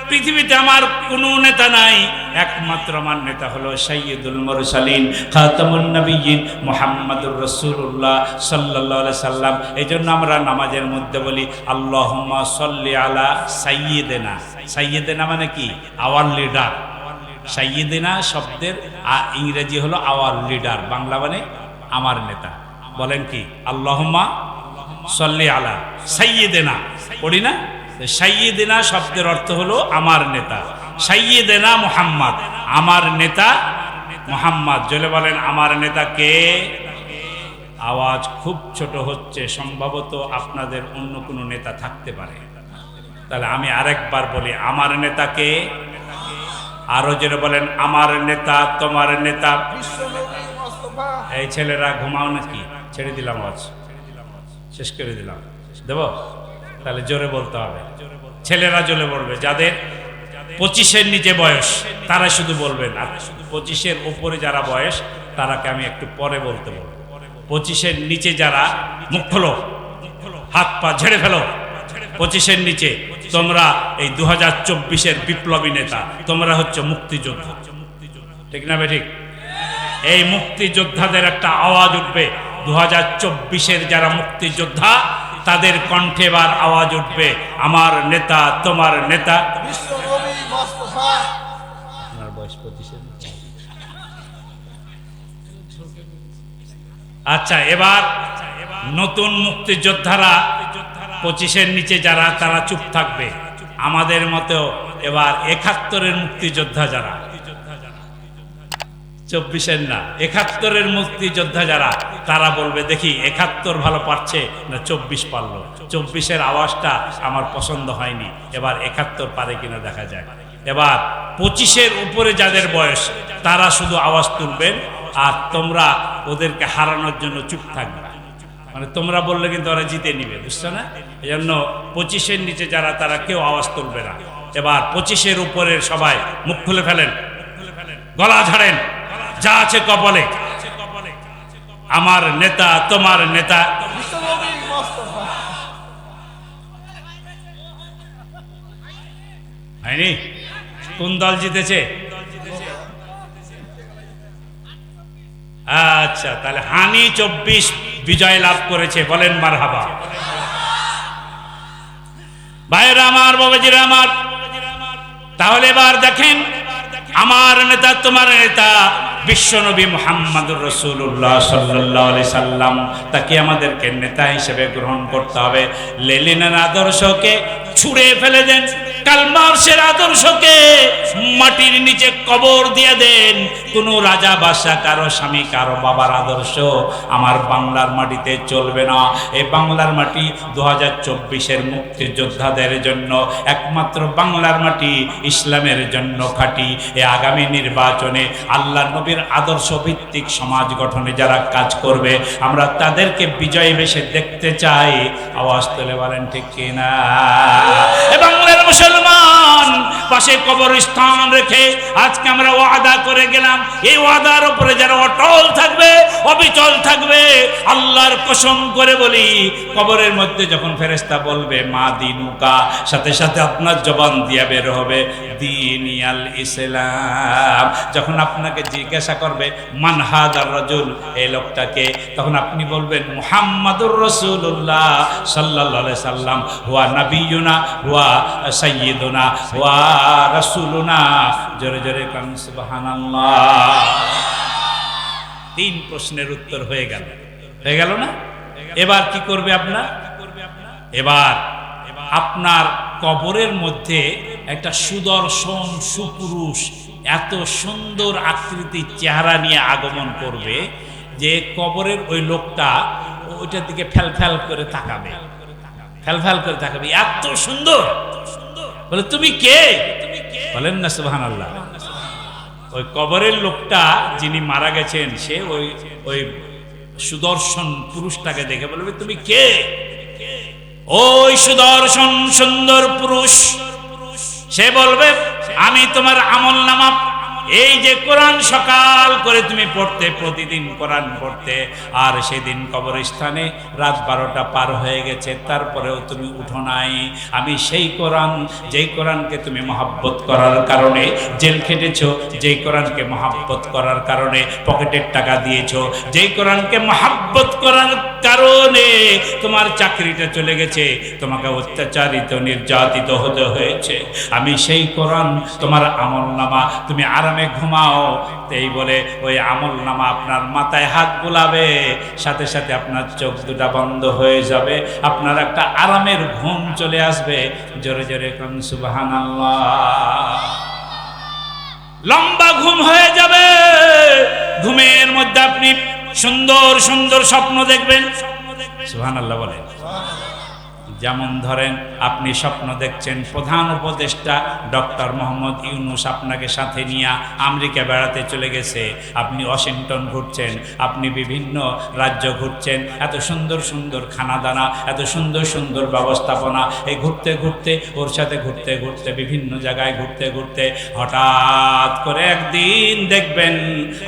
পৃথিবীতে আমার কোনো নেতা নাই, একমাত্র আমার নেতা হলো সাইয়্যিদুল মুরসালিন খাতামুন নবিয়্যিন মুহাম্মাদুর রাসূলুল্লাহ সাল্লাল্লাহু আলাইহি সাল্লাম। এজন্য আমরা নামাজের মধ্যে বলি আল্লাহুম্মা সাল্লি আলা সাইয়্যিদিনা। সাইয়্যিদিনা মানে কি? Hour leader. সাইয়্যিদিনা শব্দের ইংরেজি হলো আওয়ার লিডার, বাংলা মানে আমার নেতা। বলেন কি? আল্লাহুম্মা সাল্লি আলা সাইয়্যিদিনা পড়ি না? সাইয়্যিদিনা শব্দের অর্থ হলো আমার নেতা। সাইয়্যিদিনা মুহাম্মদ, আমার নেতা মুহাম্মদ। জলে বলেন আমার নেতা কে? আওয়াজ খুব ছোট হচ্ছে, সম্ভবত আপনাদের অন্য কোনো নেতা থাকতে পারে। তাহলে আমি আরেকবার বলি, আমার নেতা কে? আরো জোরে বলেন, আমার নেতা তোমার নেতা। এই ছেলেরা ঘুমাও নাকি? ছেড়ে দিলাম, আওয়াজ শেষ করে দিলাম, দেব? তাহলে জোরে বলতে হবে। ছেলেরা জোরে বলবে, যাদের 25-এর নিচে বয়স তারা শুধু বলবেন, আর 25-এর উপরে যারা বয়স তারাকে আমি একটু পরে বলতে বলবো। 25-এর নিচে যারা, মুখ খোলো, হাত পা ঝেড়ে ফেলো। 25-এর নিচে তোমরা এই 2024-এর বিপ্লবী নেতা, তোমরা হচ্ছে মুক্তিযোদ্ধা, ঠিক না বেঠিক? এই মুক্তিযোদ্ধাদের একটা আওয়াজ উঠবে। 2024-এর যারা মুক্তিযোদ্ধা তাদের কণ্ঠে এবার আওয়াজ উঠবে, আমার নেতা তোমার নেতা। আপনার বয়স 25-এর। আচ্ছা, এবার নতুন মুক্তিযোদ্ধারা 25-এর নিচে যারা, তারা চুপ থাকবে। আমাদের মতো এবার 71-এর মুক্তিযোদ্ধা যারা, 24-এর না, 71-এর মুক্তিযোদ্ধা যারা, তারা বলবে দেখি 71 ভালো পারছে না 24 পারলো। 24-এর আওয়াজটা আমার পছন্দ হয়নি, এবার 71 পারে কিনা দেখা যায়। এবার 25-এর উপরে যাদের বয়স তারা শুধু আওয়াজ তুলবেন, আর তোমরা ওদেরকে হারানোর জন্য চুপ থাকবে। মানে তোমরা বললে কিন্তু ওরা জিতে নিবে, বুঝছো না? এই জন্য 25-এর নিচে যারা, তারা কেউ আওয়াজ তুলবে না। এবার 25-এর উপরের সবাই মুখ খুলে ফেলেন, গলা ঝাড়েন, যা আছে কপালে। আমার নেতা তোমার নেতা। হয়নি? কোন দল জিতেছে? আচ্ছা, তাহলে হানি 24 বিজয় লাভ করেছে, বলেন মারহাবা। ভাইরা আমার, বাবাজিরা আমার, তাহলে এবার দেখেন আমার নেতা তোমার নেতা বিশ্বনবী মুহাম্মদুর রাসূলুল্লাহ সাল্লাল্লাহু আলাইহি সাল্লাম, তাকে আমাদেরকে নেতা হিসেবে গ্রহণ করতে হবে। লেনিনের আদর্শকে ছুঁড়ে ফেলে দেন, কার্ল মার্কসের আদর্শকে মাটির নিচে কবর দিয়ে দেন। কোনো রাজা বাদশা, কারো স্বামী, কারো বাবার আদর্শ আমার বাংলার মাটিতে চলবে না। এই বাংলার মাটি 2024-এর মুক্তিযোদ্ধাদের জন্য, একমাত্র বাংলার মাটি ইসলামের জন্য খাঁটি। এই আগামী নির্বাচনে আল্লাহ নবীর আদর্শ ভিত্তিক সমাজ গঠনে যারা কাজ করবে, আমরা তাদেরকে বিজয়ী বেশে দেখতে চাই। আওয়াজ তুলে বলেন ঠিক কিনা? বাংলার মুসলমান, পাশে কবরস্থান রেখে আজকে আমরা ওয়াদা করে গেলাম, এই ওয়াদার উপরে যারা অটল থাকবে, অবিচল থাকবে, আল্লাহর কসম করে বলি, কবরের মধ্যে যখন ফেরেশতা বলবে মা দিনুকা, সাথে সাথে আপনার জবান দিয়ে বের হবে দিনিয়াল ইসলাম। যখন আপনাকে জিজ্ঞাসা করবে মান হাদার রাজুল, এই লোকটাকে, তখন আপনি বলবেন মুহাম্মাদুর রাসূলুল্লাহ সাল্লাল্লাহু আলাইহি সাল্লাম, হুয়া নবিয়ুনা হুয়া সাইয়্যিদুনা হুয়া রাসূলুনা। জোরে জোরে কান সুবহানাল্লাহ। 3 প্রশ্নের উত্তর হয়ে গেল না? এবার কি করবে আপনার? এবার আপনার কবরের মধ্যে একটা সুদর্শন সুপুরুষ এত সুন্দর আকৃতির চেহারা নিয়ে আগমন করবে যে কবরের ওই লোকটা ওইটার দিকে ফ্যাল করে তাকাবে, ফ্যাল করে তাকাবে, এত সুন্দর। বলে তুমি কে? বলেন না সুবহানাল্লাহ। ওই কবরের লোকটা যিনি মারা গেছেন, সে ওই সুদর্শন পুরুষটাকে দেখে বলবে তুমি কে? ওই সুদর্শন সুন্দর পুরুষ সে বলবে আমি তোমার আমলনামা, এই যে কোরআন সকাল করে তুমি পড়তে, প্রতিদিন কোরআন পড়তে, আর সেদিন কবরস্থানে রাত 12টা পার হয়ে গেছে, তারপরেও তুমি উঠো নাই। আমি সেই কোরআন, যেই কোরআনকে তুমি মহাব্বত করার কারণে জেল খেটেছো, যেই কোরআনকে মহাব্বত করার কারণে পকেটের টাকা দিয়েছো, যেই কোরআনকে মহাব্বত করার কারণে তোমার চাকরিটা চলে গেছে, তোমাকে অত্যাচারিত নির্যাতিত হতে হয়েছে, আমি সেই কোরআন তোমার আমলনামা, তুমি আরামে ঘুমাও। এই বলে ওই আমলনামা আপনার মাথায় হাত বুলাবে, সাথে সাথে আপনার চোখ দুটা বন্ধ হয়ে যাবে, আপনার একটা আরামের ঘুম চলে আসবে। জোরে জোরে কোন সুবহানাল্লাহ। লম্বা ঘুম হয়ে যাবে, ঘুমের মধ্যে আপনি সুন্দর সুন্দর স্বপ্ন দেখবেন। সুবহানাল্লাহ বলেন। যেমন ধরেন আপনি স্বপ্ন দেখছেন প্রধান উপদেষ্টা ডক্টর মোহাম্মদ ইউনূস আপনাকে সাথে নিয়ে আমেরিকা বেড়াতে চলে গেছে, আপনি ওয়াশিংটন ঘুরছেন, আপনি বিভিন্ন রাজ্য ঘুরছেন, এত সুন্দর সুন্দর খানাদানা, এত সুন্দর সুন্দর ব্যবস্থাপনা, এই ঘুরতে ঘুরতে, ওর সাথে ঘুরতে ঘুরতে, বিভিন্ন জায়গায় ঘুরতে ঘুরতে হঠাৎ করে একদিন দেখবেন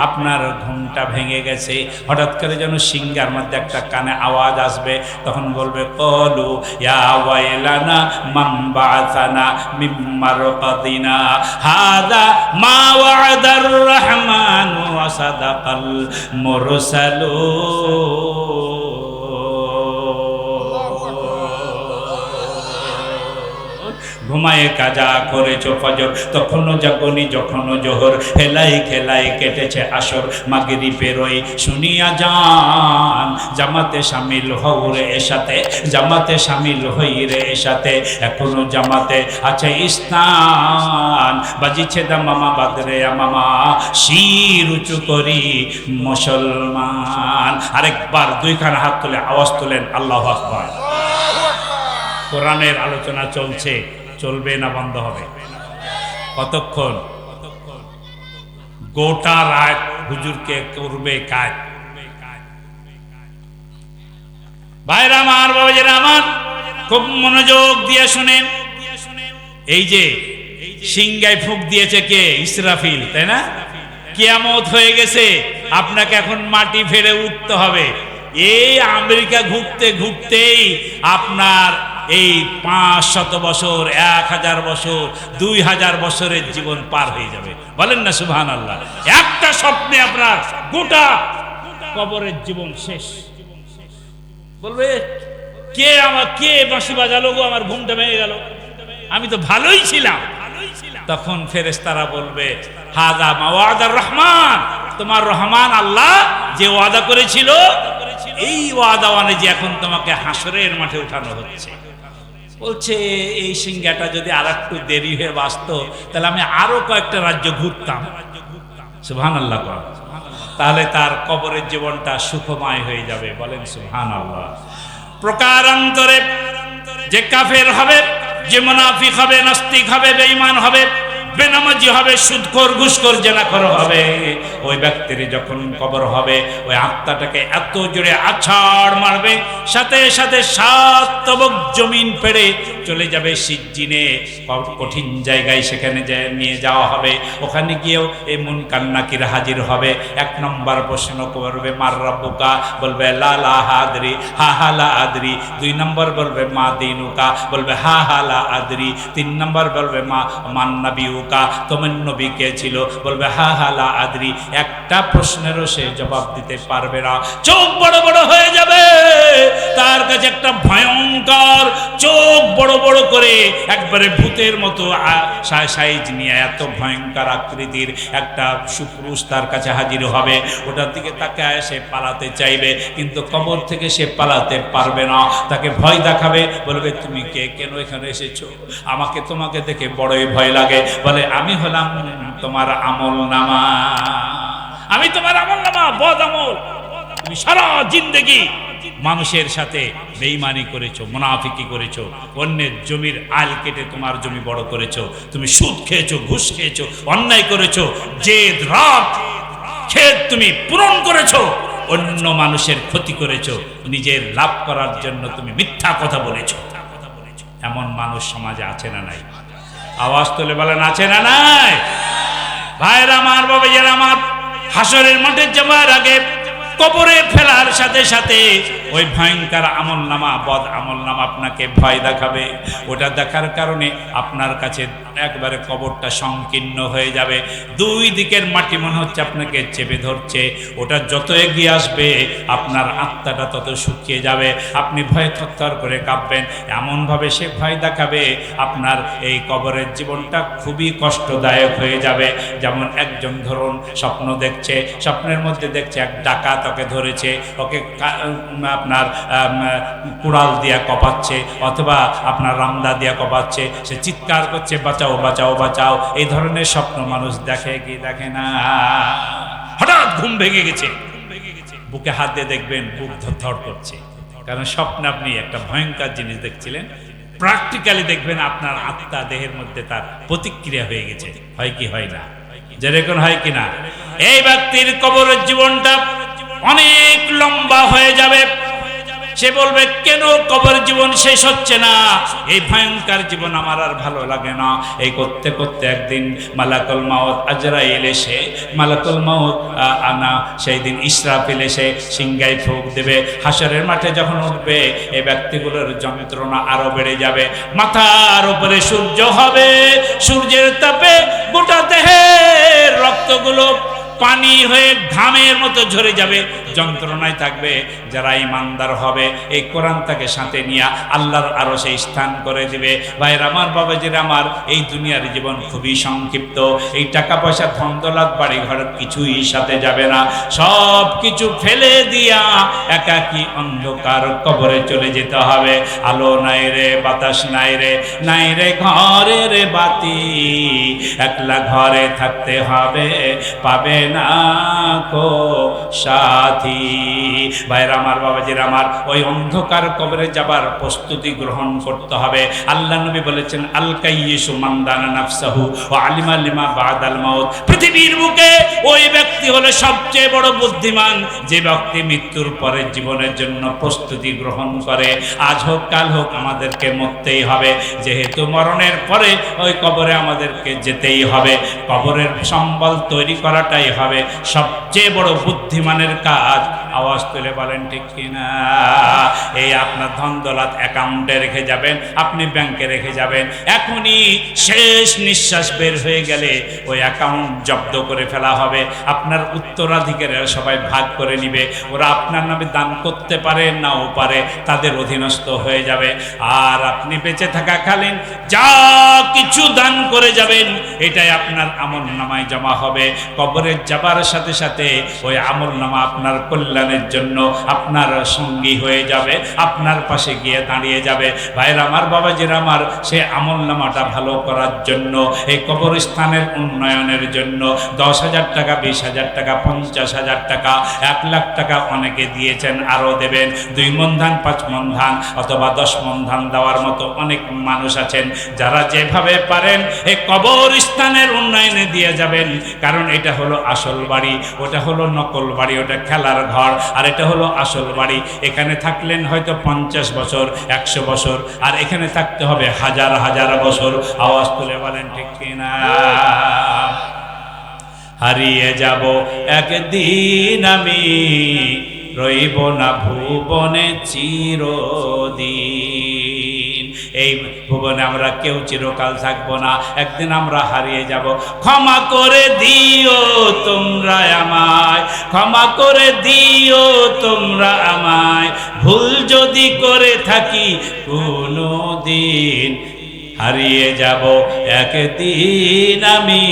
আপনার ঘুমটা ভেঙে গেছে। হঠাৎ করে যেন সিংহার মধ্যে একটা কানে আওয়াজ আসবে, তখন বলবে কলু ইয়া ওয়াইলানা মান বা'আসানা মিন মারকাদিনা হাদা মা ওয়া'দার রহমানু ওয়া সাদাকাল মুরসালুন। ঘুমায়ে কাজা করেছো ফজর, তখনও জাগনি যখনও জোহর, হেলাই খেলাই কেটেছে আসর, মাগরিবের ওই শুনিয়া যান, জামাতে শামিল হও রে এসাতে, জামাতে শামিল হই রে এসাতে, এখনো জামাতে আছে স্থান, বাজিছে দামামা বাদরে মামা, শির উঁচু করি মুসলমান। আরেকবার 2খানা হাত তুলে আওয়াজ তোলেন আল্লাহু আকবার। কোরআনের আলোচনা চলছে, চলবে না বন্ধ হবে? কতক্ষণ? গোটা রাত হুজুরকে করবে কাজ। ভাইরা আমার, বাবাজিরা আমার, খুব মনোযোগ দিয়ে শুনেন। এই যে সিংহায় ফুঁক দিয়েছে কে? ইসরাফিল, তাই না? কিয়ামত হয়ে গেছে, আপনাকে এখন মাটি ফেলে উঠতে হবে। এই আমেরিকা ঘুরতে ঘুরতেই আপনার এই 500 বছর, 1000 বছর, 2000 বছরের জীবন পার হয়ে যাবে। বলেন না সুবহানাল্লাহ। একটা স্বপ্নে আপনার গোটা কবরের জীবন শেষ। বলবে কে বাঁশি বাজালো গো, আমার ঘুমটা ভেঙে গেল, আমি তো ভালোই ছিলাম। তখন ফেরেশতারা বলবে হাযা মা ওয়া'দার রহমান, তোমার রহমান আল্লাহ যে ওয়াদা করেছিল, এই ওয়াদা অনুযায়ী এখন তোমাকে হাসরের মাঠে উঠানো হচ্ছে। বলছে এই সিংহাটা যদি আর একটু দেরি হয়ে বাঁচতো, তাহলে আমি আরো কয়েকটা রাজ্য ঘুরতাম। সুবহানাল্লাহ। তাহলে তার কবরের জীবনটা সুখময় হয়ে যাবে। বলেন সুবহানাল্লাহ। প্রকারান্তরে যে কাফের হবে, যে মুনাফিক হবে, নাস্তিক হবে, বেঈমান হবে, বেনামাজি হবে, সুদখোর ঘুষখোর জেনাখোর হবে। ওই ব্যক্তির যখন কবর হবে, ওই আত্মাটাকে এত জোরে আছাড় মারবে, সাথে সাথে 7 তবক জমিন পেড়ে চলে যাবে সিজ্জিনে, কঠিন জায়গায় সেখানে নিয়ে যাওয়া হবে। ওখানে গিয়েও এই মুনকার নাকির হাজির হবে। 1 নম্বর প্রশ্ন করবে মার রাব্বুকা, বলবে লা লা আদরি, হা হা লা আদরি। 2 নম্বর বলবে মা দিনুকা, বলবে হা হা লা আদরি। 3 নম্বর বলবে মান নাবিউকা, তোমার নবী কে ছিল, বলবে হা হা লা আদরি। একটা প্রশ্নেরও সে জবাব দিতে পারবে না, চোখ বড় বড় হয়ে যাবে। তার কাছে একটা ভয়ঙ্কর চোখ বড় বড় করে একবারে ভূতের মতো সাইজ নিয়ে এত ভয়ঙ্কর আকৃতির একটা সুপুরুষ তার কাছে হাজির হবে। ওটার দিকে তাকায় সে পালাতে চাইবে, কিন্তু কবর থেকে সে পালাতে পারবে না। তাকে ভয় দেখাবে, বলবে তুমি কে, কেন এখানে এসেছো? আমাকে তোমাকে দেখে বড়ই ভয় লাগে। বলে আমি হলাম তোমার আমল নামা, আমি তোমার আমল নামা, বদ আমল। তুমি সারা জিন্দেগি মানুষের সাথে বেঈমানি করেছো, মুনাফিকি করেছো, অন্যের জমির আল কেটে তোমার জমি বড় করেছো, তুমি সুদ খেয়েছো, ঘুষ খেয়েছো, অন্যায় করেছো, জেদ রাগ খেদ তুমি পূরণ করেছো, অন্য মানুষের ক্ষতি করেছো, নিজের লাভ করার জন্য তুমি মিথ্যা কথা বলেছো। এমন মানুষ সমাজে আছে না নাই? আওয়াজ তুলে বলেন আছে না নাই? ভাইরা আমার, বাবাজিরা আমার, হাসরের মাঠে যাওয়ার আগে কবরে ফেলার সাথে সাথে ওই ভয়ঙ্কর আমল নামা, বদ আমল নামা আপনাকে ভয় দেখাবে। ওটা দেখার কারণে আপনার কাছে একবারে কবরটা সংকীর্ণ হয়ে যাবে। 2 দিকের মাটি মনে হচ্ছে আপনাকে চেপে ধরছে। ওটা যত এগিয়ে আসবে আপনার আত্মাটা তত শুকিয়ে যাবে। আপনি ভয়ে থরথর করে কাঁপবেন। এমনভাবে সে ভয় দেখাবে আপনার এই কবরের জীবনটা খুবই কষ্টদায়ক হয়ে যাবে। যেমন একজন ধরুন স্বপ্ন দেখছে, স্বপ্নের মধ্যে দেখছে এক ডাকাত ওকে ধরেছে, ওকে আপনার কুড়াল দিয়া কপাচ্ছে অথবা আপনার রামদা দিয়া কপাচ্ছে, সে চিৎকার করছে বাঁচাও বাঁচাও বাঁচাও। এই ধরনের স্বপ্ন মানুষ দেখে কি দেখে না? হঠাৎ ঘুম ভেঙে গেছে, বুকে হাত দিয়ে দেখবেন বুক ধড়ধড় করছে, কারণ স্বপ্নে আপনি একটা ভয়ঙ্কর জিনিস দেখছিলেন। প্র্যাকটিক্যালি দেখবেন আপনার আত্মা দেহের মধ্যে তার প্রতিক্রিয়া হয়ে গেছে। হয় কি হয় না? যেরকম হয় কিনা? এই ব্যক্তির কবরের জীবনটা অনেক লম্বা হয়ে যাবে। সে বলবে কেন কবর জীবন শেষ হচ্ছে না? এই ভয়ঙ্কর জীবন আমার আর ভালো লাগে না। এই করতে করতে একদিন মালাকুল মাউত আজরাইল এসে, মালাকুল মাউত আনা সেই দিন ইসরাফিল এসে সিংহায় ফুঁক দেবে। হাসরের মাঠে যখন উঠবে এই ব্যক্তিগুলোর যন্ত্রণা আরো বেড়ে যাবে। মাথার উপরে সূর্য হবে, সূর্যের তাপে গোটা দেহের রক্তগুলো পানি হয়ে ঘামের মতো ঝরে যাবে, যন্ত্রণায় থাকবে। যারা ইমানদার হবে এই কোরআন তাকে সাথে নিয়ে আল্লাহর আরো সেই স্থান করে দিবে। ভাইয়ের আমার, বাবাজির আমার, এই দুনিয়ার জীবন খুবই সংক্ষিপ্ত। এই টাকা পয়সা, ধন দৌলত, বাড়ি ঘর কিছুই সাথে যাবে না। সব কিছু ফেলে দিয়া একাকী অন্ধকার কবরে চলে যেতে হবে। আলো নাই রে, বাতাস নাই রে, নাই রে ঘরের বাতি, একলা ঘরে থাকতে হবে, পাবে না কো সাথী। ভাইরা আমার, বাবাজির আমার, ওই অন্ধকার কবরে যাবার প্রস্তুতি গ্রহণ করতে হবে। আল্লাহ নবী বলেছেন আল কাইয়িসু মান দানা নাফসাহু ওয়া আলিমা লিমা বাদাল মাউত। পৃথিবীর বুকে ওই ব্যক্তি হলো সবচেয়ে বড় বুদ্ধিমান, যে ব্যক্তি মৃত্যুর পরে জীবনের জন্য প্রস্তুতি গ্রহণ করে। আজ হোক কাল হোক আমাদেরকে মরতেই হবে, যেহেতু মরণের পরে ওই কবরে আমাদেরকে যেতেই হবে। কবরের সম্বল তৈরি করাটাই হবে সবচেয়ে বড় বুদ্ধিমানের কাজ। আওয়াজ তুলে বলেন ঠিক কিনা? এই আপনার ধন দৌলত অ্যাকাউন্টে রেখে যাবেন, আপনি ব্যাংকে রেখে যাবেন। এখনই শেষ নিঃশ্বাস বের হয়ে গেলে ওই অ্যাকাউন্ট জব্দ করে ফেলা হবে। আপনার উত্তরাধিকারীরা সবাই ভাগ করে নিবে। ওরা আপনার নামে দান করতে পারে নাও পারে, তাদের অধীনস্থ হয়ে যাবে। আর আপনি বেঁচে থাকাকালীন যা কিছু দান করে যাবেন এটাই আপনার আমল নামায় জমা হবে। কবরে যাবার সাথে সাথে ওই আমল নামা আপনার কল্যাণ কল্যাণের জন্য আপনার সঙ্গী হয়ে যাবে, আপনার পাশে গিয়ে দাঁড়িয়ে যাবে। ভাইরা আমার, বাবাজিরা আমার, সে আমলনামাটা ভালো করার জন্য, এই কবরস্থানের উন্নয়নের জন্য 10,000 টাকা, 20,000 টাকা, 50,000 টাকা, 1 লাখ টাকা অনেকে দিয়েছেন, আরও দেবেন। 2 মণ ধান, 5 মণ ধান অথবা 10 মণ ধান দেওয়ার মতো অনেক মানুষ আছেন, যারা যেভাবে পারেন এই কবরস্থানের উন্নয়নে দিয়ে যাবেন। কারণ এটা হলো আসল বাড়ি, ওটা হলো নকল বাড়ি, ওটা খেলার ঘর, আর এটা হলো আসল বাড়ি। এখানে থাকলেন হয়তো 50 বছর, 100 বছর, আর এখানে থাকতে হবে হাজার হাজার বছর। আওয়াজ তুলে বলেন ঠিক কিনা? হারিয়ে যাব একদিন আমি, রইব না ভুবনে চিরদিন। এই ভুবনে আমরা কেউ চিরকাল থাকবো না, একদিন আমরা হারিয়ে যাব। ক্ষমা করে দিও তোমরা আমায়, ক্ষমা করে দিও তোমরা আমায়, ভুল যদি করে থাকি কোনো দিন। হারিয়ে যাব একদিন আমি,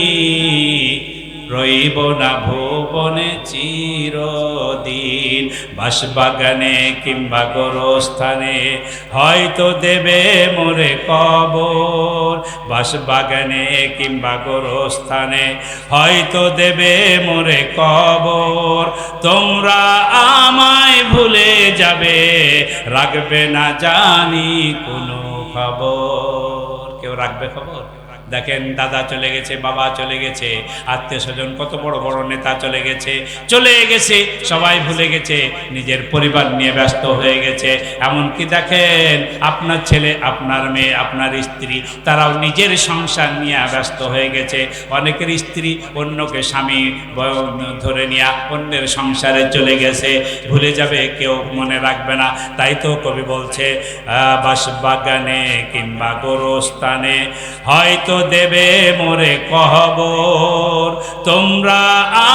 রইব না ভুবনে চিরদিন। বাঁশবাগানে কিংবা গোরস্থানে হয়তো দেবে মোরে কবর, বাঁশবাগানে কিংবা গোরস্থানে হয়তো দেবে মোরে কবর। তোমরা আমায় ভুলে যাবে, রাখবে না জানি কোনো খবর। কেউ রাখবে খবর? দেখেন, দাদা চলে গেছে, বাবা চলে গেছে, আত্মীয় স্বজন কত বড় বড় নেতা চলে গেছে, সবাই ভুলে গেছে, নিজের পরিবার নিয়ে ব্যস্ত হয়ে গেছে। এমনকি দেখেন, আপনার ছেলে, আপনার মেয়ে, আপনার স্ত্রী, তারাও নিজের সংসার নিয়ে ব্যস্ত হয়ে গেছে। অনেকের স্ত্রী অন্যকে স্বামী ধরে নিয়ে অন্যের সংসারে চলে গেছে, ভুলে যাবে, কেউ মনে রাখবে না। তাই তো কবি বলছে, বাঁশবাগানে কিংবা গোরস্থানে হয়তো দেবে মোরে কবর। তোমরা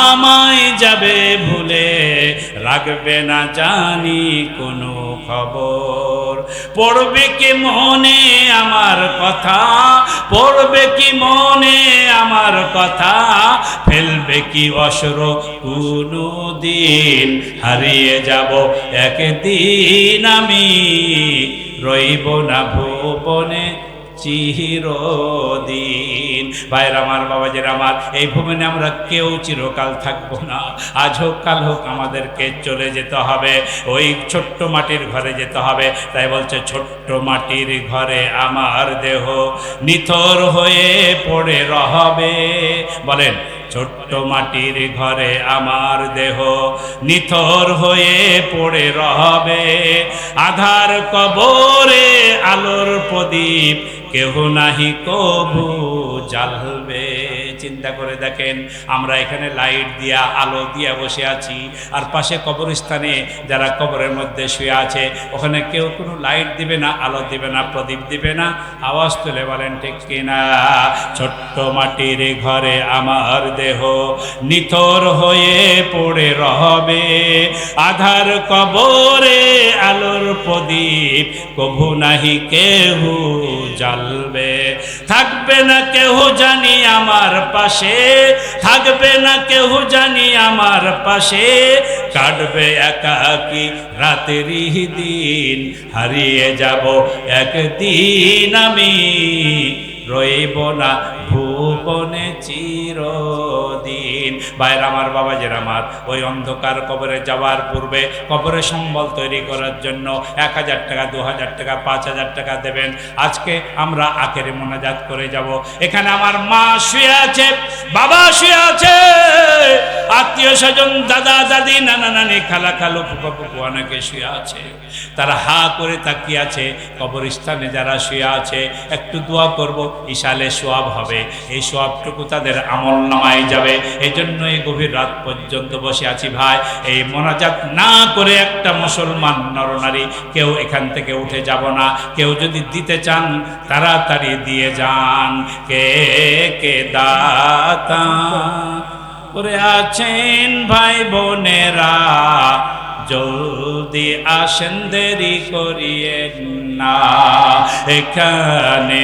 আমায় যাবে ভুলে, রাখবে না জানি কোনো খবর। পড়বে কি মনে আমার কথা, পড়বে কি মনে আমার কথা, ফেলবে কি অসর কোনো দিন। হারিয়ে যাব একদিন আমি, রইব না ভুবনে চিরদিন। ভাইরা আমার, বাবাজিরা আমার, এই ভুবনে আমরা কেউ চিরকাল থাকবো না। আজ হোক কাল হোক আমাদেরকে চলে যেতে হবে, ওই ছোট্ট মাটির ঘরে যেতে হবে। তাই বলছে, ছোট্ট মাটির ঘরে আমার দেহ নিথর হয়ে পড়ে রহবে। বলেন, ছোট্ট মাটির ঘরে আমার দেহ নিথর হয়ে পড়ে রহবে। আধার কবরে আলোর প্রদীপ কেহ নাহি কবু জ্বালবে। চিন্তা করে দেখেন, আমরা এখানে লাইট দিয়া, আলো দিয়া বসে আছি, আর পাশে কবরস্থানে যারা কবরের মধ্যে শুয়ে আছে, ওখানে কেউ কোনো লাইট দিবে না, আলো দিবে না, প্রদীপ দিবে না। আওয়াজ তুলে বলেন ঠিক কিনা? ছোট্ট মাটির ঘরে আমার দেহ নিথর হয়ে পড়ে রহবে। আধার কবরে আলোর প্রদীপ কভু নাহি কেহ জ্বালবে। থাকবে না কেহ জানি আমার পাশে, থাকবে না কেহ জানি আমার পাশে, কাটবে একাকী রাতেরই দিন। হারিয়ে যাব একদিন আমি, রইব না ভুবনে চিরদিন। ভাইরা আমার, বাবাজিরা আমার, ওই অন্ধকার কবরে যাওয়ার পূর্বে কবরে সম্বল তৈরি করার জন্য 1,000 টাকা, 2,000 টাকা, 5,000 টাকা দেবেন। আজকে আমরা আখেরি মোনাজাত করে যাব। এখানে আমার মা শুয়ে আছে, বাবা শুয়ে আছে, আত্মীয় স্বজন, দাদা দাদি, নানা নানি, খালা খালু, ফুফা ফুফু অনেকে শুয়ে আছে। তারা হা করে তাকিয়ে আছে। কবরস্থানে যারা শুয়ে আছে, একটু দোয়া করব, ইশালে সোয়াব হবে, এই সোয়াবটুকু তাদের আমল নামায় যাবে। এই জন্য এই গভীর রাত পর্যন্ত বসে আছি ভাই। এই মোনাজাত না করে একটা মুসলমান নরনারী কেউ এখান থেকে উঠে যাব না। কেউ যদি দিতে চান তাড়াতাড়ি দিয়ে যান। কে কে দাতা করে আছেন ভাই বোনেরা, জলদি আসেন, দেরি করিয়েন না। এখানে